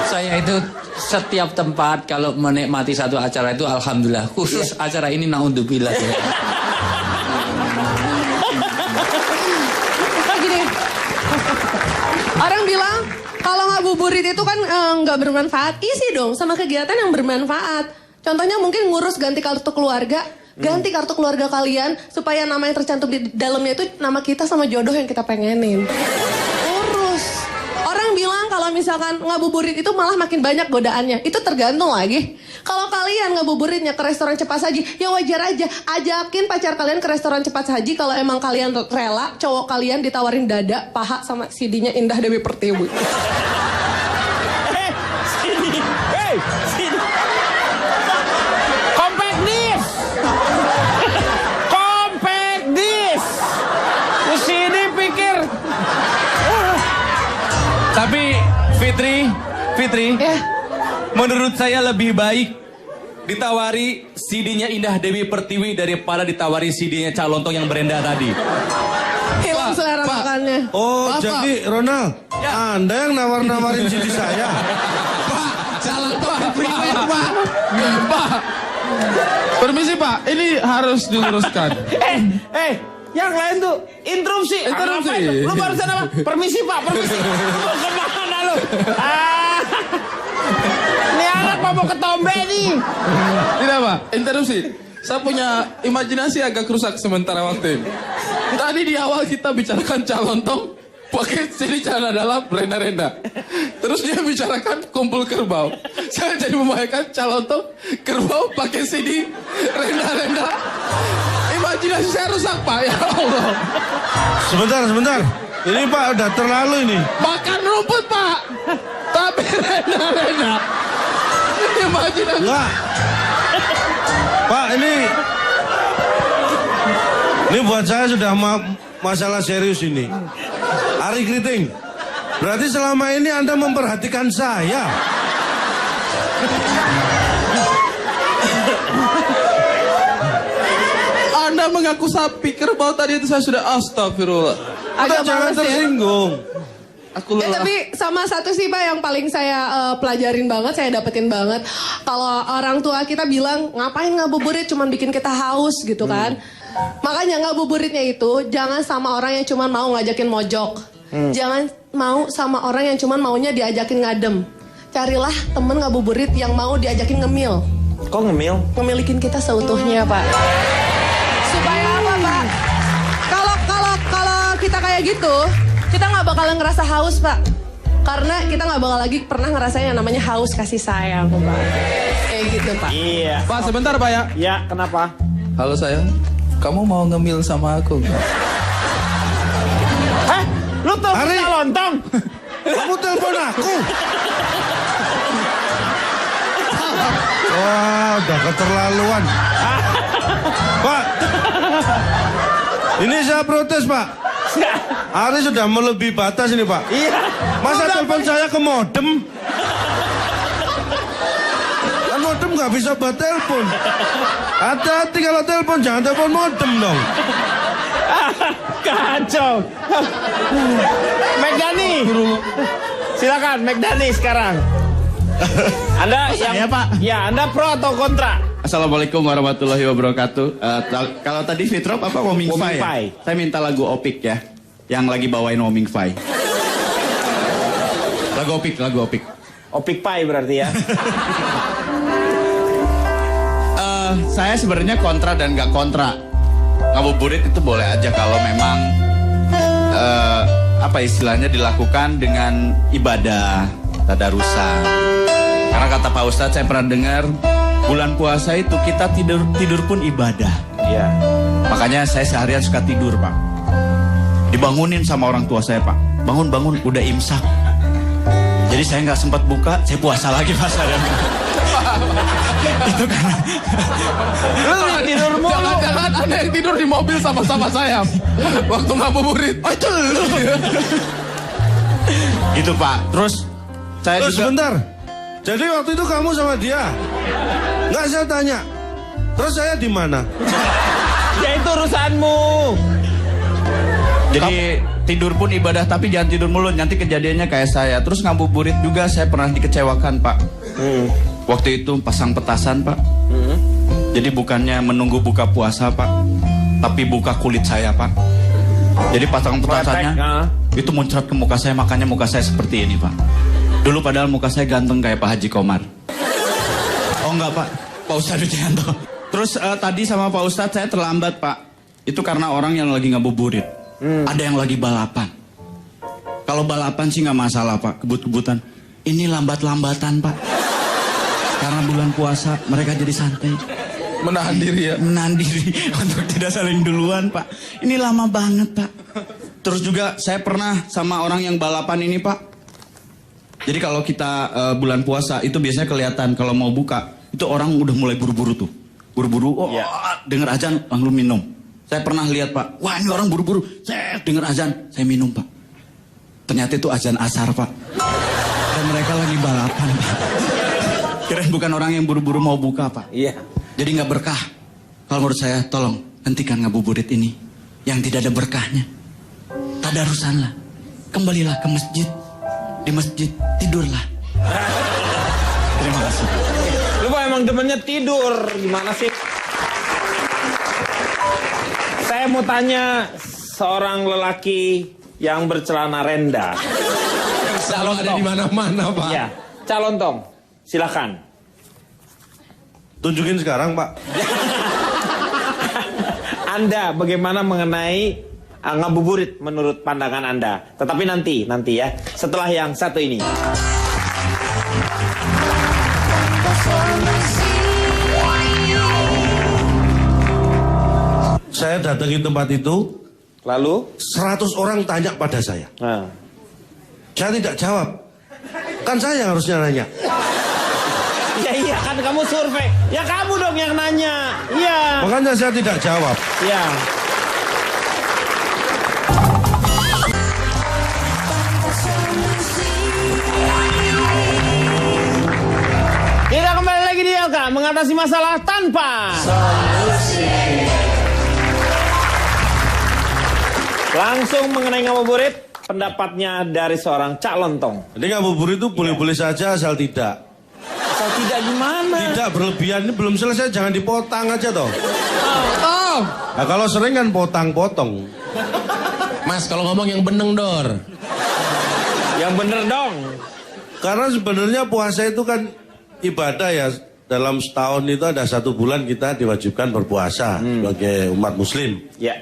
Saya itu setiap tempat kalau menikmati satu acara itu alhamdulillah. Khusus acara ini naudzubillah. Gini. Orang bilang kalau ngabuburit itu kan nggak bermanfaat. Isi dong sama kegiatan yang bermanfaat. Contohnya mungkin ngurus ganti kartu keluarga. Ganti kartu keluarga kalian supaya nama yang tercantum di dalamnya itu nama kita sama jodoh yang kita pengenin. Urus. Orang bilang kalau kalau misalkan ngabuburit itu malah makin banyak godaannya. Itu tergantung lagi. Kalau kalian ngabuburitnya ke restoran cepat saji, ya wajar aja. Ajakin pacar kalian ke restoran cepat saji kalau emang kalian rela cowok kalian ditawarin dada, paha sama CD-nya Indah Dewi Pertiwi. CD. Compact disc. Compact disc. CD pikir. Tapi Fitri, menurut saya lebih baik ditawari CD-nya Indah Dewi Pertiwi daripada ditawari CD-nya Calontong yang Brenda tadi. Hilang selera makannya. Oh, jadi Ronald, Anda yang nawar-nawarin CD saya. Pak. Permisi Pak, ini harus diluruskan. Yang lain tuh interupsi. Lu barusan apa? Permisi Pak, permisi. Lu kemana lu? Ini anak mau ketombe nih. Tidak Pak, interupsi. Saya punya imajinasi agak rusak sementara waktu ini. Tadi di awal kita bicarakan Calontong pakai CD Celana Dalam Renda-Renda. Terus dia bicarakan Kumpul Kerbau. Saya jadi membayangkan Calontong Kerbau pakai CD Renda-Renda. Imajinasi saya rusak Pak, ya Allah. Sebentar. Ini Pak udah terlalu ini. Makan rumput Pak, tapi Renda-Renda. Imajinasi. Enggak. Pak, ini buat saya sudah masalah serius ini. Ari Kriting, berarti selama ini Anda memperhatikan saya. Anda mengaku sapi kerbau tadi itu saya sudah astagfirullah. Agak Jangan males ya. tersinggung. Aku lelah. Tapi sama satu sih Pak yang paling saya pelajarin banget, saya dapetin banget. Kalau orang tua kita bilang ngapain ngabuburit cuman bikin kita haus gitu kan. Makanya ngabuburitnya itu jangan sama orang yang cuman mau ngajakin mojok. Jangan mau sama orang yang cuman maunya diajakin ngadem. Carilah temen ngabuburit yang mau diajakin ngemil. Kok ngemil? Memilikin kita seutuhnya Pak. Supaya apa Pak? Kalau kita kayak gitu, kita nggak bakalan ngerasa haus Pak. Karena kita nggak bakal lagi pernah ngerasain yang namanya haus kasih sayang Pak. Kayak gitu Pak. Iya. Pak sebentar Pak ya. Ya, kenapa? Halo sayang, kamu mau ngemil sama aku nggak? Hah? Lu telepon Ari. Calontong? Kamu telepon aku. Wah, udah keterlaluan. Pak, ini saya protes Pak. Ari sudah melebihi batas ini Pak. Iya. Masa telepon saya ke modem? Kan modem nggak bisa buat telepon. Hati-hati kalau telepon, jangan telepon modem dong. Kacau. Megdani. Silakan Megdani sekarang. Anda Saya, yang Pak. Ya, Anda pro atau kontra? Assalamualaikum warahmatullahi wabarakatuh. Kalau tadi Fitrop apa Woming Woming Fai? Fai. Saya minta lagu Opik ya, yang lagi bawain Woming Fai. Lagu Opik. Opik Pai berarti ya. Saya sebenarnya kontra dan nggak kontra. Ngabuburit itu boleh aja kalau memang apa istilahnya dilakukan dengan ibadah tadarusan. Karena kata Pak Ustadz saya pernah dengar bulan puasa itu kita tidur pun ibadah. Iya. Makanya saya seharian suka tidur Pak. Dibangunin sama orang tua saya Pak. Bangun udah imsak. Jadi saya nggak sempat buka, saya puasa lagi Pak. Itu karena Lu tidur mulu. Jangan-jangan Anda yang tidur di mobil sama-sama saya waktu ngabuburit. Oh itu lu. gitu Pak. Terus saya juga Sebentar. Jadi waktu itu kamu sama dia? Nggak, saya tanya. Terus saya di mana? Ya itu urusanmu. jadi tidur pun ibadah tapi jangan tidur mulu, nanti kejadiannya kayak saya. Terus ngabuburit juga saya pernah dikecewakan Pak. Waktu itu pasang petasan Pak. Jadi bukannya menunggu buka puasa Pak, tapi buka kulit saya Pak. Jadi pasang petasannya itu muncrat ke muka saya, makanya muka saya seperti ini Pak. Dulu padahal muka saya ganteng kayak Pak Haji Komar. Oh enggak Pak, Pak Ustadz Wijayanto. Terus tadi sama Pak Ustadz saya terlambat Pak. Itu karena orang yang lagi ngabuburit. Ada yang lagi balapan. Kalau balapan sih nggak masalah Pak, kebut-kebutan. Ini lambat-lambatan Pak. Karena bulan puasa mereka jadi santai. Menahan diri ya? Menahan diri untuk tidak saling duluan Pak. Ini lama banget Pak. Terus juga saya pernah sama orang yang balapan ini Pak. Jadi kalau kita bulan puasa itu biasanya kelihatan kalau mau buka. Itu orang udah mulai buru-buru tuh. Buru-buru, denger azan langsung minum. Saya pernah lihat Pak, wah ini orang buru-buru. Saya denger azan, saya minum Pak. Ternyata itu azan asar Pak. Dan mereka lagi balapan Pak. Kirain bukan orang yang buru-buru mau buka Pak. Iya. Jadi nggak berkah. Kalau menurut saya tolong hentikan ngabuburit ini yang tidak ada berkahnya. Tadarusanlah. Kembalilah ke masjid. Di masjid tidurlah. Terima kasih. Lu Pak emang demennya tidur. Gimana sih? Saya mau tanya seorang lelaki yang bercelana rendah. Calon ada di mana-mana Pak. Ya, calon tong. Silakan. Tunjukin sekarang Pak. Anda bagaimana mengenai ngabuburit menurut pandangan Anda? Tetapi nanti ya. Setelah yang satu ini. Saya datangi tempat itu. Lalu 100 orang tanya pada saya. Saya tidak jawab. Kan saya yang harusnya nanya. Iya kan kamu survei. Ya kamu dong yang nanya. Iya. Makanya saya tidak jawab. Iya. Kita kembali lagi di LK mengatasi masalah tanpa solusi. Langsung mengenai ngabuburit, pendapatnya dari seorang calon tong. Jadi ngabuburit itu boleh-boleh saja asal tidak. Asal tidak gimana? Tidak berlebihan, ini belum selesai, jangan dipotong aja toh. Oh. Nah kalau sering kan potong-potong. Mas kalau ngomong yang beneng Dor. Yang bener dong. Karena sebenarnya puasa itu kan ibadah ya. Dalam setahun itu ada 1 bulan kita diwajibkan berpuasa sebagai umat muslim. Ya.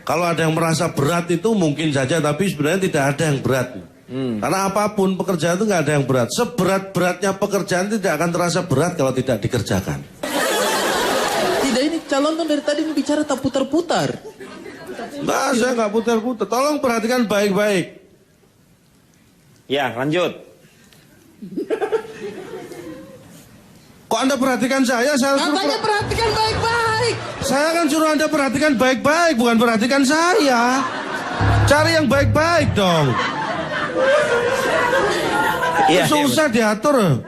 Kalau ada yang merasa berat itu mungkin saja, tapi sebenarnya tidak ada yang berat. Karena apapun pekerjaan itu nggak ada yang berat. Seberat-beratnya pekerjaan tidak akan terasa berat kalau tidak dikerjakan. Tidak, ini calon tuh dari tadi bicara tak putar-putar. Nah, saya nggak putar-putar. Tolong perhatikan baik-baik. Ya, lanjut. Kok Anda perhatikan saya? Katanya perhatikan baik-baik. Saya kan suruh Anda perhatikan baik-baik, bukan perhatikan saya. Cari yang baik-baik dong. Iya, Susah diatur.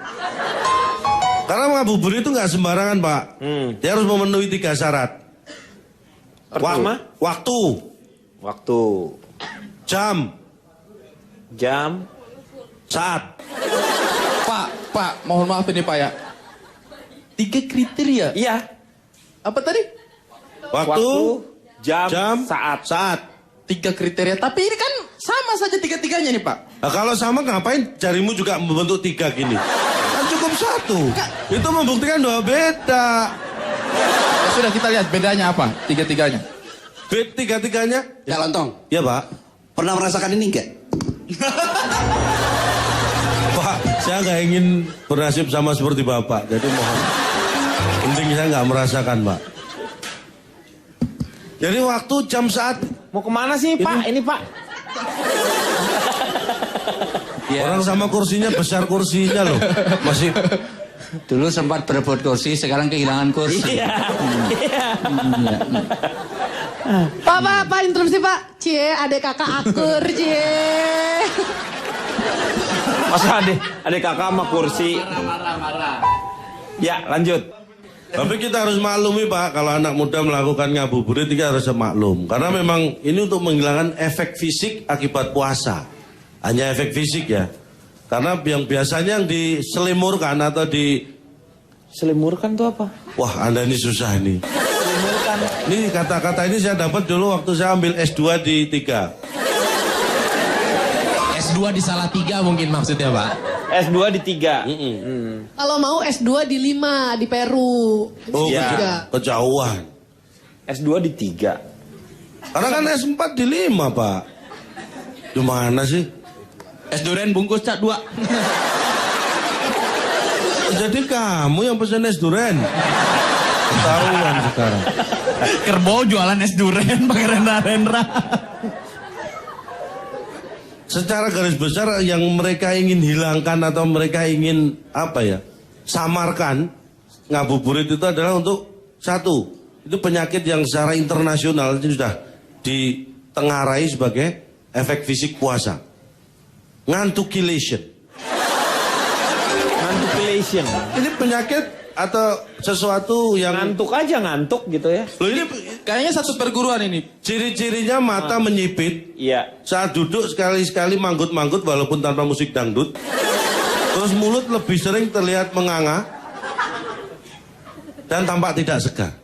Karena ngabuburit itu nggak sembarangan Pak. Dia harus memenuhi 3 syarat. Pertama? Waktu. Jam. Saat. Pak, mohon maaf ini Pak ya. 3 kriteria. Iya. Apa tadi? Waktu, jam, saat. 3 kriteria. Tapi ini kan sama saja 3-3-nya nih Pak. Nah, kalau sama ngapain jarimu juga membentuk 3 gini? Kan cukup 1. Itu membuktikan bahwa beda. Ya sudah kita lihat bedanya apa 3-3-nya. 3-3-nya? Ya Lontong. Ya Pak. Pernah merasakan ini enggak? Pak, saya nggak ingin bernasib sama seperti Bapak. Jadi mohon. Penting saya nggak merasakan Pak. Jadi waktu, jam, saat. Mau kemana sih Pak? Ini Pak. Ya. Orang sama kursinya besar kursinya loh. Masih. Dulu sempat berebut kursi, sekarang kehilangan kursi. Iya. Pak, interupsi Pak. Cie, adek kakak akur, cie. Masa adik kakak sama kursi. Marah. Ya, lanjut. Tapi kita harus maklumi Pak, kalau anak muda melakukan ngabuburit kita harus maklum. Karena memang ini untuk menghilangkan efek fisik akibat puasa. Hanya efek fisik ya. Karena yang biasanya yang diselimurkan atau Selimurkan tuh apa? Wah, Anda ini susah ini. Ini kata-kata ini saya dapat dulu waktu saya ambil S2 di 3. S2 di Salatiga mungkin maksudnya Pak. S2 di 3. Kalau mau S2 di 5 di Peru. Oh, Ya. kejauhan. S2 di 3. Karena kan S4 di 5 Pak. Gimana sih? Es durian bungkus cak 2. Jadi kamu yang pesen es durian. Ketahuan sekarang. Kerbau jualan es durian pakai Rendra-Rendra. Secara garis besar yang mereka ingin hilangkan atau mereka ingin apa ya, samarkan ngabuburit itu adalah untuk satu, itu penyakit yang secara internasional itu sudah ditengarai sebagai efek fisik puasa. Ngantukilation. Ngantukilation. Ini penyakit atau sesuatu yang ngantuk aja ngantuk gitu ya. Loh ini Kayaknya satu perguruan ini. ciri-cirinya mata menyipit. Iya. Saat duduk sekali-sekali manggut-manggut walaupun tanpa musik dangdut. Terus mulut lebih sering terlihat menganga dan tampak tidak segar.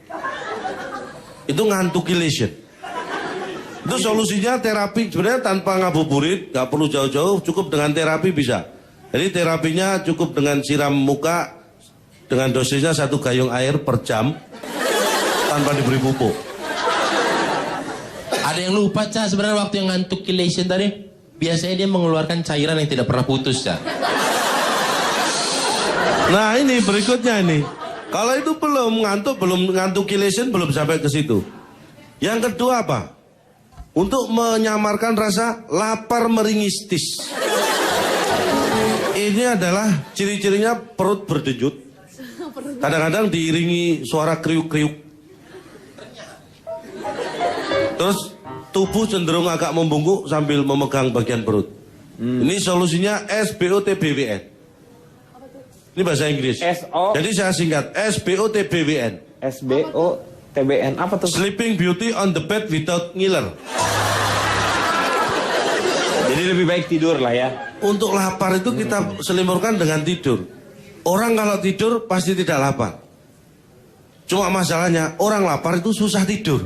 Itu ngantukilation. Itu solusinya terapi sebenarnya tanpa ngabuburit, nggak perlu jauh-jauh, cukup dengan terapi bisa. Jadi terapinya cukup dengan siram muka dengan dosisnya 1 gayung air per jam tanpa diberi pupuk. Ada yang lupa, Ca, sebenarnya waktu yang ngantukilation tadi, biasanya dia mengeluarkan cairan yang tidak pernah putus, Ca. Nah ini berikutnya ini. Kalau itu belum ngantukilation belum sampai ke situ. Yang kedua apa? Untuk menyamarkan rasa lapar meringistis. Ini adalah ciri-cirinya perut berdenyut. Kadang-kadang diiringi suara kriuk-kriuk. Terus tubuh cenderung agak membungkuk sambil memegang bagian perut. Ini solusinya SBOTBWN. Ini bahasa Inggris. Jadi saya singkat SBOTBWN. SBOTBN apa tuh? Sleeping Beauty on the bed without ngiler. Jadi lebih baik tidur lah ya. Untuk lapar itu kita selimurkan dengan tidur. Orang kalau tidur pasti tidak lapar. Cuma masalahnya orang lapar itu susah tidur.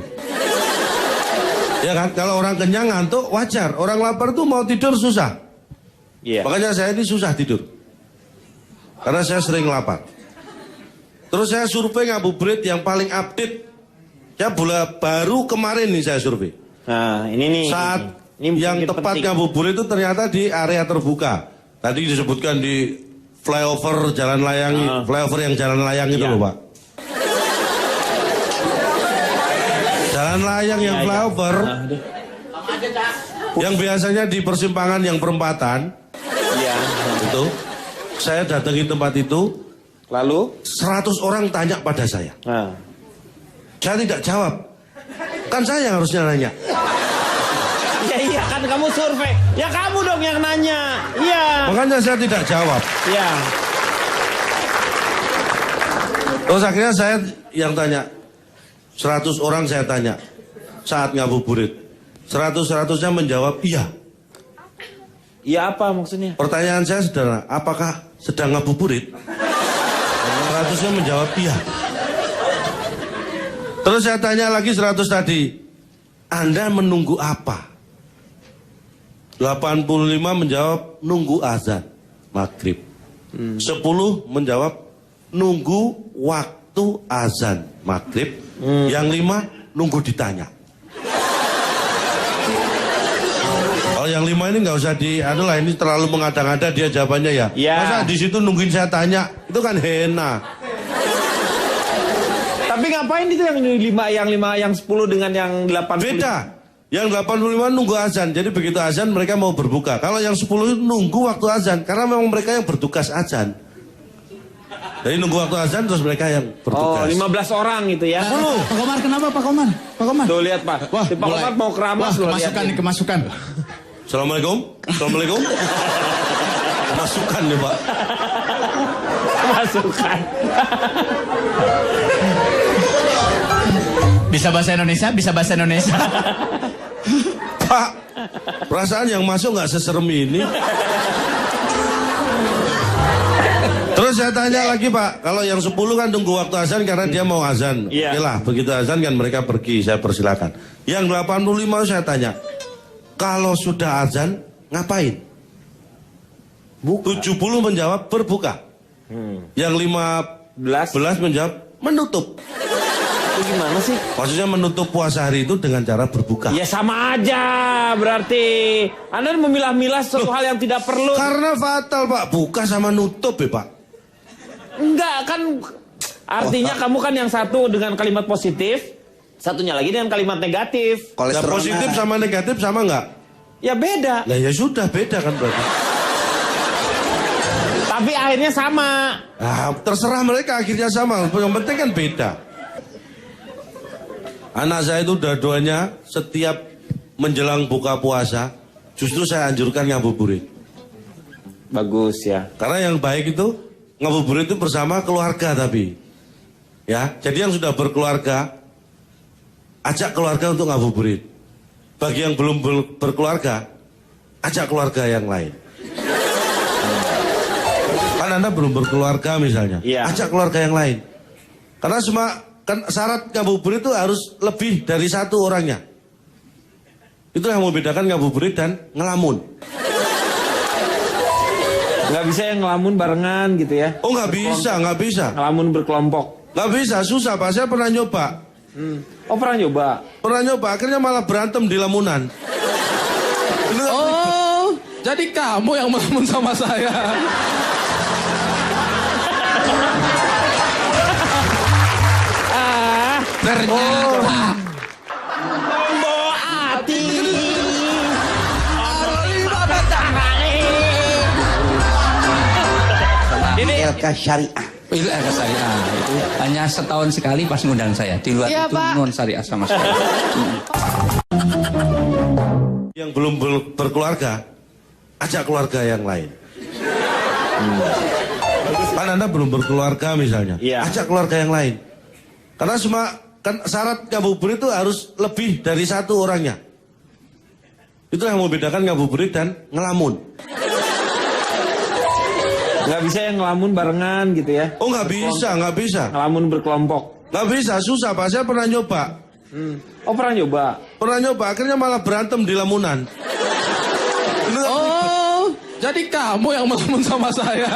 Ya kan? Kalau orang kenyang ngantuk wajar. Orang lapar itu mau tidur susah. Iya. Makanya saya ini susah tidur. Karena saya sering lapar. Terus saya survei ngabuburit yang paling update. Ya baru kemarin nih saya survei. Nah ini nih. Saat ini yang tepat ngabuburit itu ternyata di area terbuka. Tadi disebutkan di flyover jalan layang, flyover yang jalan layang itu loh Pak. Jalan layang yang flyover. Yang biasanya di persimpangan yang perempatan. Iya. Itu. Saya datangi tempat itu. Lalu 100 orang tanya pada saya. Saya tidak jawab. Kan saya yang harusnya nanya. Iya kan kamu survei. Ya kamu dong yang nanya. Iya. Makanya saya tidak jawab. Iya. Terus akhirnya saya yang tanya. 100 orang saya tanya. Saat ngabuburit. 100-100-nya menjawab iya. Iya apa maksudnya? Pertanyaan saya sederhana. Apakah sedang ngabuburit? 100-nya menjawab iya. Terus saya tanya lagi 100 tadi. Anda menunggu apa? 85 menjawab nunggu azan maghrib. 10 menjawab nunggu waktu azan maghrib. Yang 5 nunggu ditanya. Kalau yang 5 ini nggak usah adalah ini terlalu mengada-ngada dia jawabannya ya. Masa di situ nungguin saya tanya, itu kan hena. Tapi ngapain itu yang 5, yang 10 dengan yang 80? Beda. Yang 85 nunggu azan. Jadi begitu azan mereka mau berbuka. Kalau yang 10 nunggu waktu azan karena memang mereka yang bertugas azan. Jadi nunggu waktu azan terus mereka yang bertugas. 15 orang gitu ya. Pak Komar kenapa Pak Komar? Pak Komar. Tuh lihat Pak. Wah, Pak Komar mau keramas loh. Kemasukan nih, kemasukan. Assalamualaikum. Assalamualaikum. Masukan nih Pak. Masukan. Bisa bahasa Indonesia, bisa bahasa Indonesia. Pak, perasaan yang masuk nggak seserem ini. Terus saya tanya lagi Pak, kalau yang 10 kan tunggu waktu azan karena dia mau azan. Iya. Oke lah, begitu azan kan mereka pergi, saya persilakan. Yang 85 saya tanya, kalau sudah azan ngapain? 70 menjawab berbuka. Yang 15 menjawab menutup. Itu gimana sih? Maksudnya menutup puasa hari itu dengan cara berbuka. Ya sama aja berarti. Anda memilah-milah suatu hal yang tidak perlu. Karena fatal Pak, buka sama nutup ya Pak. Enggak kan, artinya kamu kan yang satu dengan kalimat positif, satunya lagi dengan kalimat negatif. Nah, positif sama negatif sama nggak? Ya beda. Lah ya sudah beda kan berarti. Tapi akhirnya sama. Nah, terserah mereka akhirnya sama. Yang penting kan beda. Anak saya itu dua-duanya setiap menjelang buka puasa, justru saya anjurkan ngabuburit. Bagus ya. Karena yang baik itu ngabuburit itu bersama keluarga tapi. Ya, jadi yang sudah berkeluarga, ajak keluarga untuk ngabuburit. Bagi yang belum berkeluarga, ajak keluarga yang lain. Kan Anda belum berkeluarga misalnya, ajak keluarga yang lain. Karena kan syarat ngabuburit itu harus lebih dari satu orangnya. Itu yang membedakan ngabuburit dan ngelamun. Nggak bisa yang ngelamun barengan gitu ya? Oh nggak bisa. Ngelamun berkelompok. Nggak bisa, susah Pak. Saya pernah nyoba. Oh pernah nyoba? Pernah nyoba, akhirnya malah berantem di lamunan. Oh, jadi kamu yang melamun sama saya. Ternyata Bawa hati. Ini LK Syariah. Itu LK Syariah. Itu hanya setahun sekali pas ngundang saya. Di luar Iya, itu Pak. non syariah sama sekali. Yang belum berkeluarga, ajak keluarga yang lain. Kan Anda belum berkeluarga misalnya, ajak keluarga yang lain. Karena kan syarat ngabuburit itu harus lebih dari satu orangnya. Itu yang membedakan ngabuburit dan ngelamun. Nggak bisa yang ngelamun barengan gitu ya? Oh nggak bisa. Ngelamun berkelompok. Nggak bisa, susah Pak. Saya pernah nyoba. Oh pernah nyoba? Pernah nyoba, akhirnya malah berantem di lamunan. Oh, jadi kamu yang melamun sama saya.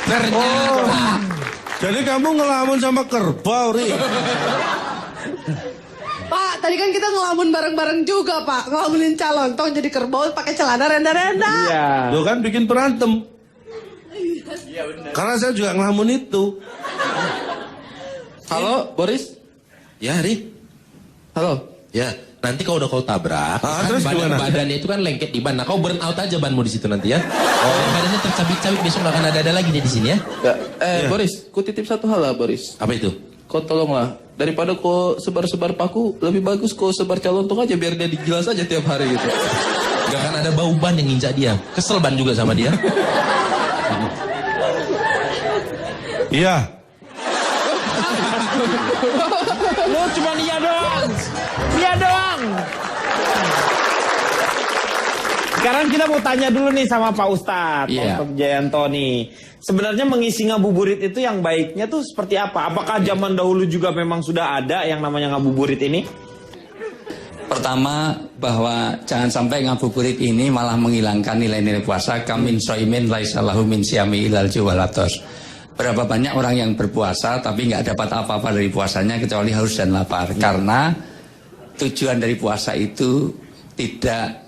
ternyata. Jadi kamu ngelamun sama kerbau, Ri. Pak, tadi kan kita ngelamun bareng-bareng juga, Pak. Ngelamunin calon, toh jadi kerbau pakai celana renda-renda. Iya. Tuh kan bikin berantem. Karena saya juga ngelamun itu. Halo, Boris? Ya, Ri. Halo. Ya, nanti kalau udah kau tabrak, terus gimana? badannya itu kan lengket di ban. Nah, kau burn out aja banmu di situ nanti ya. Badannya tercabik-cabik, besok nggak akan ada lagi di sini ya. Boris, ku titip satu hal lah, Boris. Apa itu? Kau tolonglah, daripada kau sebar-sebar paku, lebih bagus kau sebar calontok aja biar dia digilas aja tiap hari gitu. Gak akan ada bau ban yang nginjak dia. Kesel ban juga sama dia. Iya. Lu cuma iya doang. Iya doang. Sekarang kita mau tanya dulu nih sama Pak Ustadz, Pak Ustadz Jayanto nih. Sebenarnya mengisi ngabuburit itu yang baiknya tuh seperti apa? Apakah zaman dahulu juga memang sudah ada yang namanya ngabuburit ini? Pertama, bahwa jangan sampai ngabuburit ini malah menghilangkan nilai-nilai puasa. Kamin soimin laisalahu min siyami ilal juwalatos. Berapa banyak orang yang berpuasa tapi nggak dapat apa-apa dari puasanya kecuali haus dan lapar. Karena tujuan dari puasa itu tidak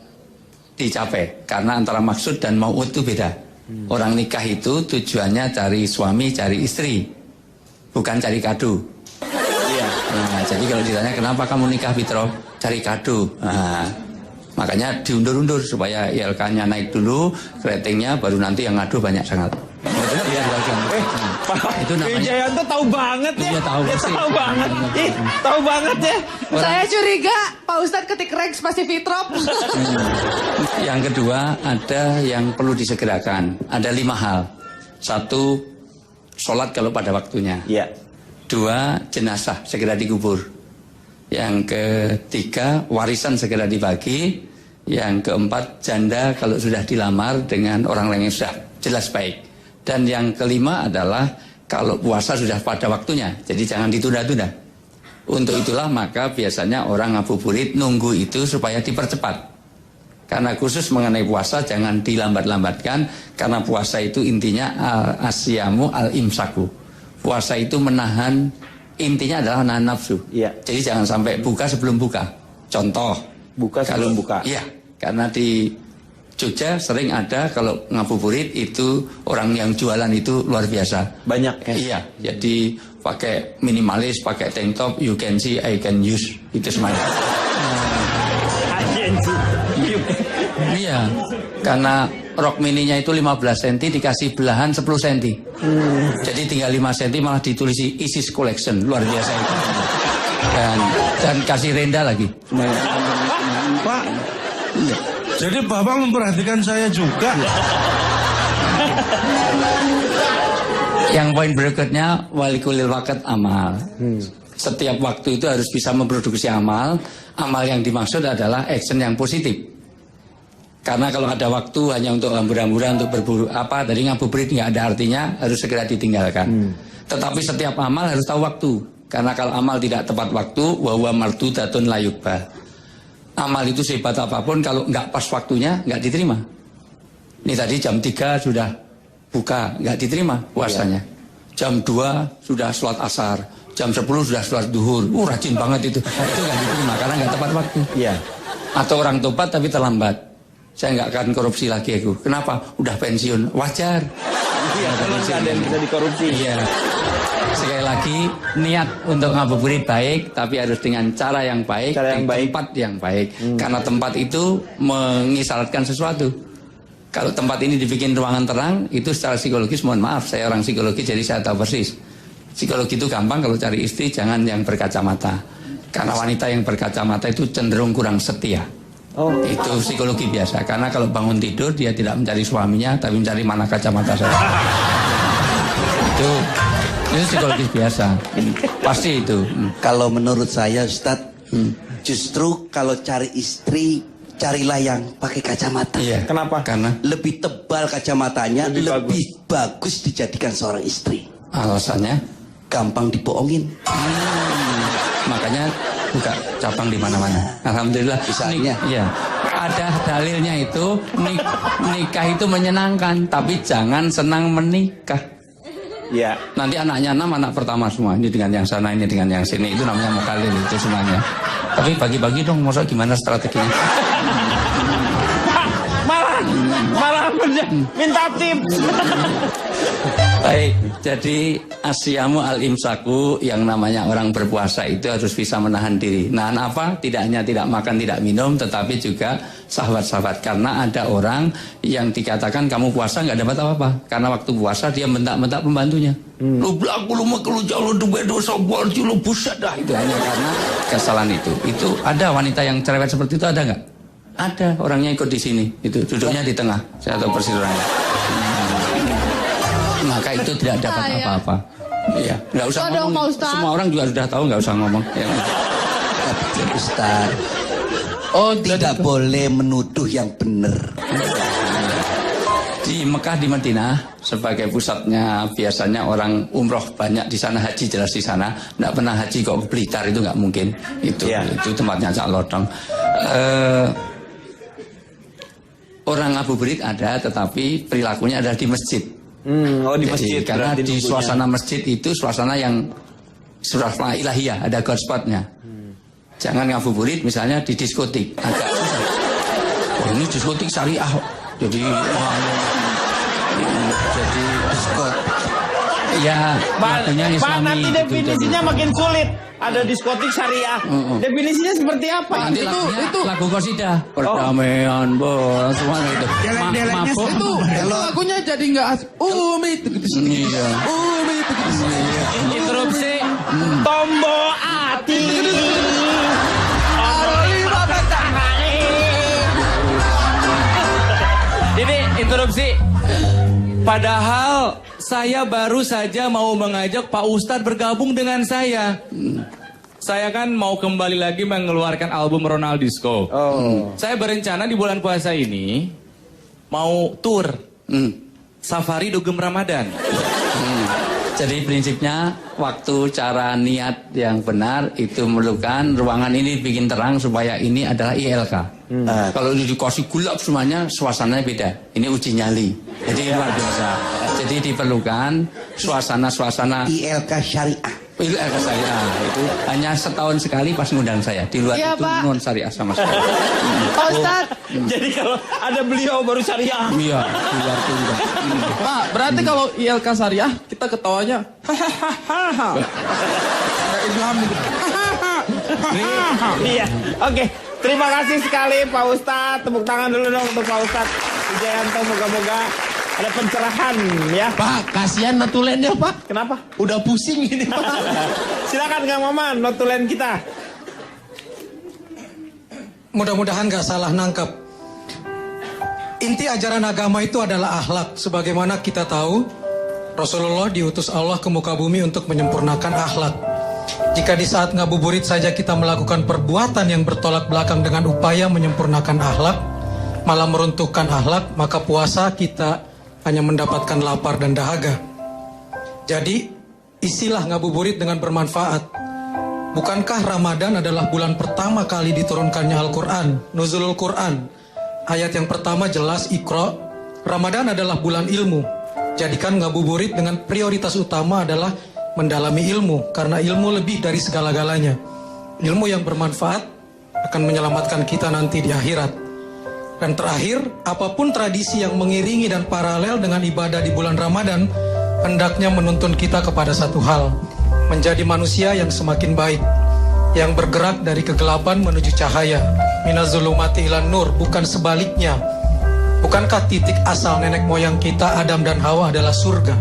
dicapai. Karena antara maksud dan mau'ud itu beda. Orang nikah itu tujuannya cari suami, cari istri, bukan cari kado. Nah, jadi kalau ditanya kenapa kamu nikah, Fitro? Cari kado. Nah, makanya diundur-undur supaya ILK-nya naik dulu, ratingnya baru nanti yang ngadu banyak sangat. Pak itu namanya Jayanto tahu banget ya. Iya, tahu sih. Tahu banget. Tahu banget ya. Saya curiga Pak Ustadz ketik Rex pasti Fitrop. Yang kedua, ada yang perlu disegerakan. Ada 5 hal. 1, sholat kalau pada waktunya. 2, jenazah segera dikubur. Yang ketiga, warisan segera dibagi. Yang keempat, janda kalau sudah dilamar dengan orang lain yang sudah jelas baik. Dan yang kelima adalah kalau puasa sudah pada waktunya, jadi jangan ditunda-tunda. Untuk itulah maka biasanya orang ngabuburit nunggu itu supaya dipercepat. Karena khusus mengenai puasa jangan dilambat-lambatkan, karena puasa itu intinya al-asyamu al-imsaku. Puasa itu menahan, intinya adalah menahan nafsu. Iya. Jadi jangan sampai buka sebelum buka. Contoh, buka sebelum buka. Iya, karena di Jogja sering ada kalau ngabuburit itu orang yang jualan itu luar biasa. Banyak ya? Iya, jadi pakai minimalis, pakai tank top, you can see, I can use, itu semuanya. Iya, karena rok mininya itu 15 cm dikasih belahan 10 cm. Jadi tinggal 5 cm malah ditulisi ISIS Collection, luar biasa itu. Dan kasih renda lagi. Pak, jadi Bapak memperhatikan saya juga. Yang poin berikutnya, walikulil waqt amal. Setiap waktu itu harus bisa memproduksi amal. Amal yang dimaksud adalah action yang positif. Karena kalau ada waktu hanya untuk hambur-hamburan, untuk berburu apa, dari ngabuburit nggak ada artinya, harus segera ditinggalkan. Tetapi setiap amal harus tahu waktu. Karena kalau amal tidak tepat waktu, wahuwa mardudatun la yuqbal. Amal itu sehebat apapun, kalau nggak pas waktunya, nggak diterima. Ini tadi jam 3 sudah buka, nggak diterima puasanya. Jam 2 sudah sholat asar, jam 10 sudah sholat duhur. Rajin banget itu. Itu nggak diterima, karena nggak tepat waktu. Iya. Atau orang tobat tapi terlambat. Saya nggak akan korupsi lagi aku. Kenapa? Udah pensiun. Wajar. Iya, kalau nggak ada yang bisa dikorupsi. Iya. Sekali lagi, niat untuk ngabuburit baik, tapi harus dengan cara yang baik, tempat yang baik. Karena tempat itu mengisyaratkan sesuatu. Kalau tempat ini dibikin ruangan terang, itu secara psikologis, mohon maaf, saya orang psikologi jadi saya tahu persis. Psikologi itu gampang, kalau cari istri jangan yang berkacamata. Karena wanita yang berkacamata itu cenderung kurang setia. Itu psikologi biasa. Karena kalau bangun tidur dia tidak mencari suaminya, tapi mencari mana kacamata saya. Itu psikologis biasa. Pasti itu. Kalau menurut saya Ustadz, justru kalau cari istri, carilah yang pakai kacamata. Iya. Kenapa? Karena lebih tebal kacamatanya, lebih bagus dijadikan seorang istri. Alasannya gampang dibohongin. Makanya buka cabang di mana-mana. Alhamdulillah. Misalnya, iya. Ada dalilnya itu nikah itu menyenangkan, tapi jangan senang menikah. Iya. Nanti anaknya 6, anak pertama semua. Ini dengan yang sana, ini dengan yang sini. Itu namanya mukhalil itu semuanya. Tapi bagi-bagi dong, maksudnya gimana strateginya? Malah minta tips. Baik, jadi asyamu al-imsaku, yang namanya orang berpuasa itu harus bisa menahan diri. Nahan apa? Tidak hanya tidak makan, tidak minum, tetapi juga sahabat-sahabat. Karena ada orang yang dikatakan kamu puasa nggak dapat apa-apa. Karena waktu puasa dia mentak-mentak pembantunya. Lu belaku, lu makelu jauh, lu dosa buat lu buset dah. Itu hanya karena kesalahan itu. Itu ada wanita yang cerewet seperti itu, ada nggak? Ada, orangnya ikut di sini. Itu duduknya di tengah. Saya tahu persis orangnya. Maka itu tidak dapat apa-apa. Iya, nggak usah ngomong. Semua orang juga sudah tahu, nggak usah ngomong. Ya. Ustaz, tidak boleh menuduh yang benar. Di Mekah, di Madinah, sebagai pusatnya biasanya orang umroh banyak di sana, haji jelas di sana. Nggak pernah haji kok ke Blitar, itu nggak mungkin. Itu tempatnya Cak Lodong. Orang ngabuburit ada, tetapi perilakunya adalah di masjid. Di masjid. Karena di suasana masjid itu suasana yang suasana ilahiyah, ada God spotnya. Jangan ngabuburit misalnya di diskotik, agak susah. Ini diskotik syariah, jadi diskot. Ya, Pak, nanti definisinya makin sulit. Ada diskotik syariah. Definisinya seperti apa? Nanti itu lagu qasidah. Perdamaian, bos, semua itu. Mabuk. Itu lagunya jadi nggak asik. Umi itu gitu. Iya. Umi itu gitu. Interupsi. Tombo ati. Ini interupsi. Padahal saya baru saja mau mengajak Pak Ustadz bergabung dengan saya. Saya kan mau kembali lagi mengeluarkan album Ronaldisco. Saya berencana di bulan puasa ini mau tour Safari Dugem Ramadan. Jadi prinsipnya waktu cara niat yang benar itu memerlukan ruangan ini bikin terang supaya ini adalah ILK. Kalau ini dikasih gelap semuanya suasananya beda. Ini uji nyali. Jadi luar biasa. Jadi diperlukan suasana-suasana ILK syariah. ILK syariah itu hanya setahun sekali pas ngundang saya. Di luar Iya, itu Pak. non syariah sama sekali. Pak Ustadz. Jadi kalau ada beliau baru syariah. Iya, di luar itu enggak. Pak, berarti kalau ILK syariah kita ketawanya hahaha. Ada ilham gitu. Iya, oke. Terima kasih sekali Pak Ustadz. Tepuk tangan dulu dong untuk Pak Ustadz Wijayanto. Moga-moga ada pencerahan ya. Pak, kasihan notulennya Pak. Kenapa? Udah pusing ini Pak. Silakan Kang Maman, notulen kita. Mudah-mudahan gak salah nangkep. Inti ajaran agama itu adalah akhlak. Sebagaimana kita tahu, Rasulullah diutus Allah ke muka bumi untuk menyempurnakan akhlak. Jika di saat ngabuburit saja kita melakukan perbuatan yang bertolak belakang dengan upaya menyempurnakan akhlak, malah meruntuhkan akhlak, maka puasa kita hanya mendapatkan lapar dan dahaga. Jadi, isilah ngabuburit dengan bermanfaat. Bukankah Ramadan adalah bulan pertama kali diturunkannya Al-Quran, Nuzulul Quran? Ayat yang pertama jelas Iqra. Ramadan adalah bulan ilmu. Jadikan ngabuburit dengan prioritas utama adalah mendalami ilmu, karena ilmu lebih dari segala-galanya. Ilmu yang bermanfaat akan menyelamatkan kita nanti di akhirat. Dan terakhir, apapun tradisi yang mengiringi dan paralel dengan ibadah di bulan Ramadan, hendaknya menuntun kita kepada satu hal, menjadi manusia yang semakin baik, yang bergerak dari kegelapan menuju cahaya, minazulumati ilan nur, bukan sebaliknya. Bukankah titik asal nenek moyang kita Adam dan Hawa adalah surga?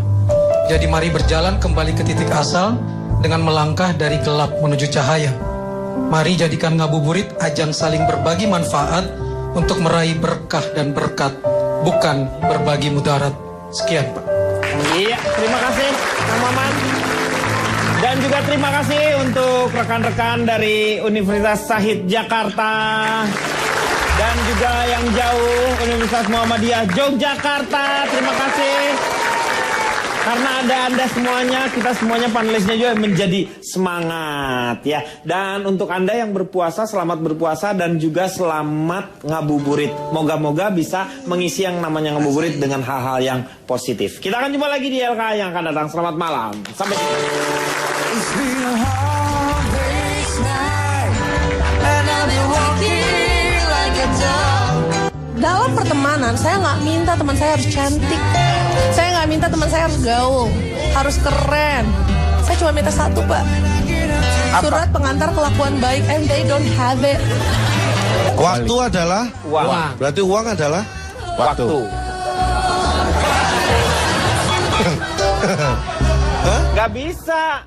Jadi mari berjalan kembali ke titik asal dengan melangkah dari gelap menuju cahaya. Mari jadikan ngabuburit ajang saling berbagi manfaat untuk meraih berkah dan berkat, bukan berbagi mudarat. Sekian Pak. Iya, terima kasih Kang Maman. Dan juga terima kasih untuk rekan-rekan dari Universitas Syahid Jakarta. Dan juga yang jauh Universitas Muhammadiyah Yogyakarta. Terima kasih. Karena ada Anda semuanya, kita semuanya panelisnya juga menjadi semangat ya. Dan untuk Anda yang berpuasa, selamat berpuasa dan juga selamat ngabuburit. Moga-moga bisa mengisi yang namanya ngabuburit dengan hal-hal yang positif. Kita akan jumpa lagi di LK yang akan datang. Selamat malam. Sampai jumpa. Dalam pertemanan, saya nggak minta teman saya harus cantik. Saya nggak minta teman saya harus gaul, harus keren. Saya cuma minta satu, Pak. Surat pengantar kelakuan baik, and they don't have it. Waktu adalah uang. Berarti uang adalah Waktu. Gak bisa.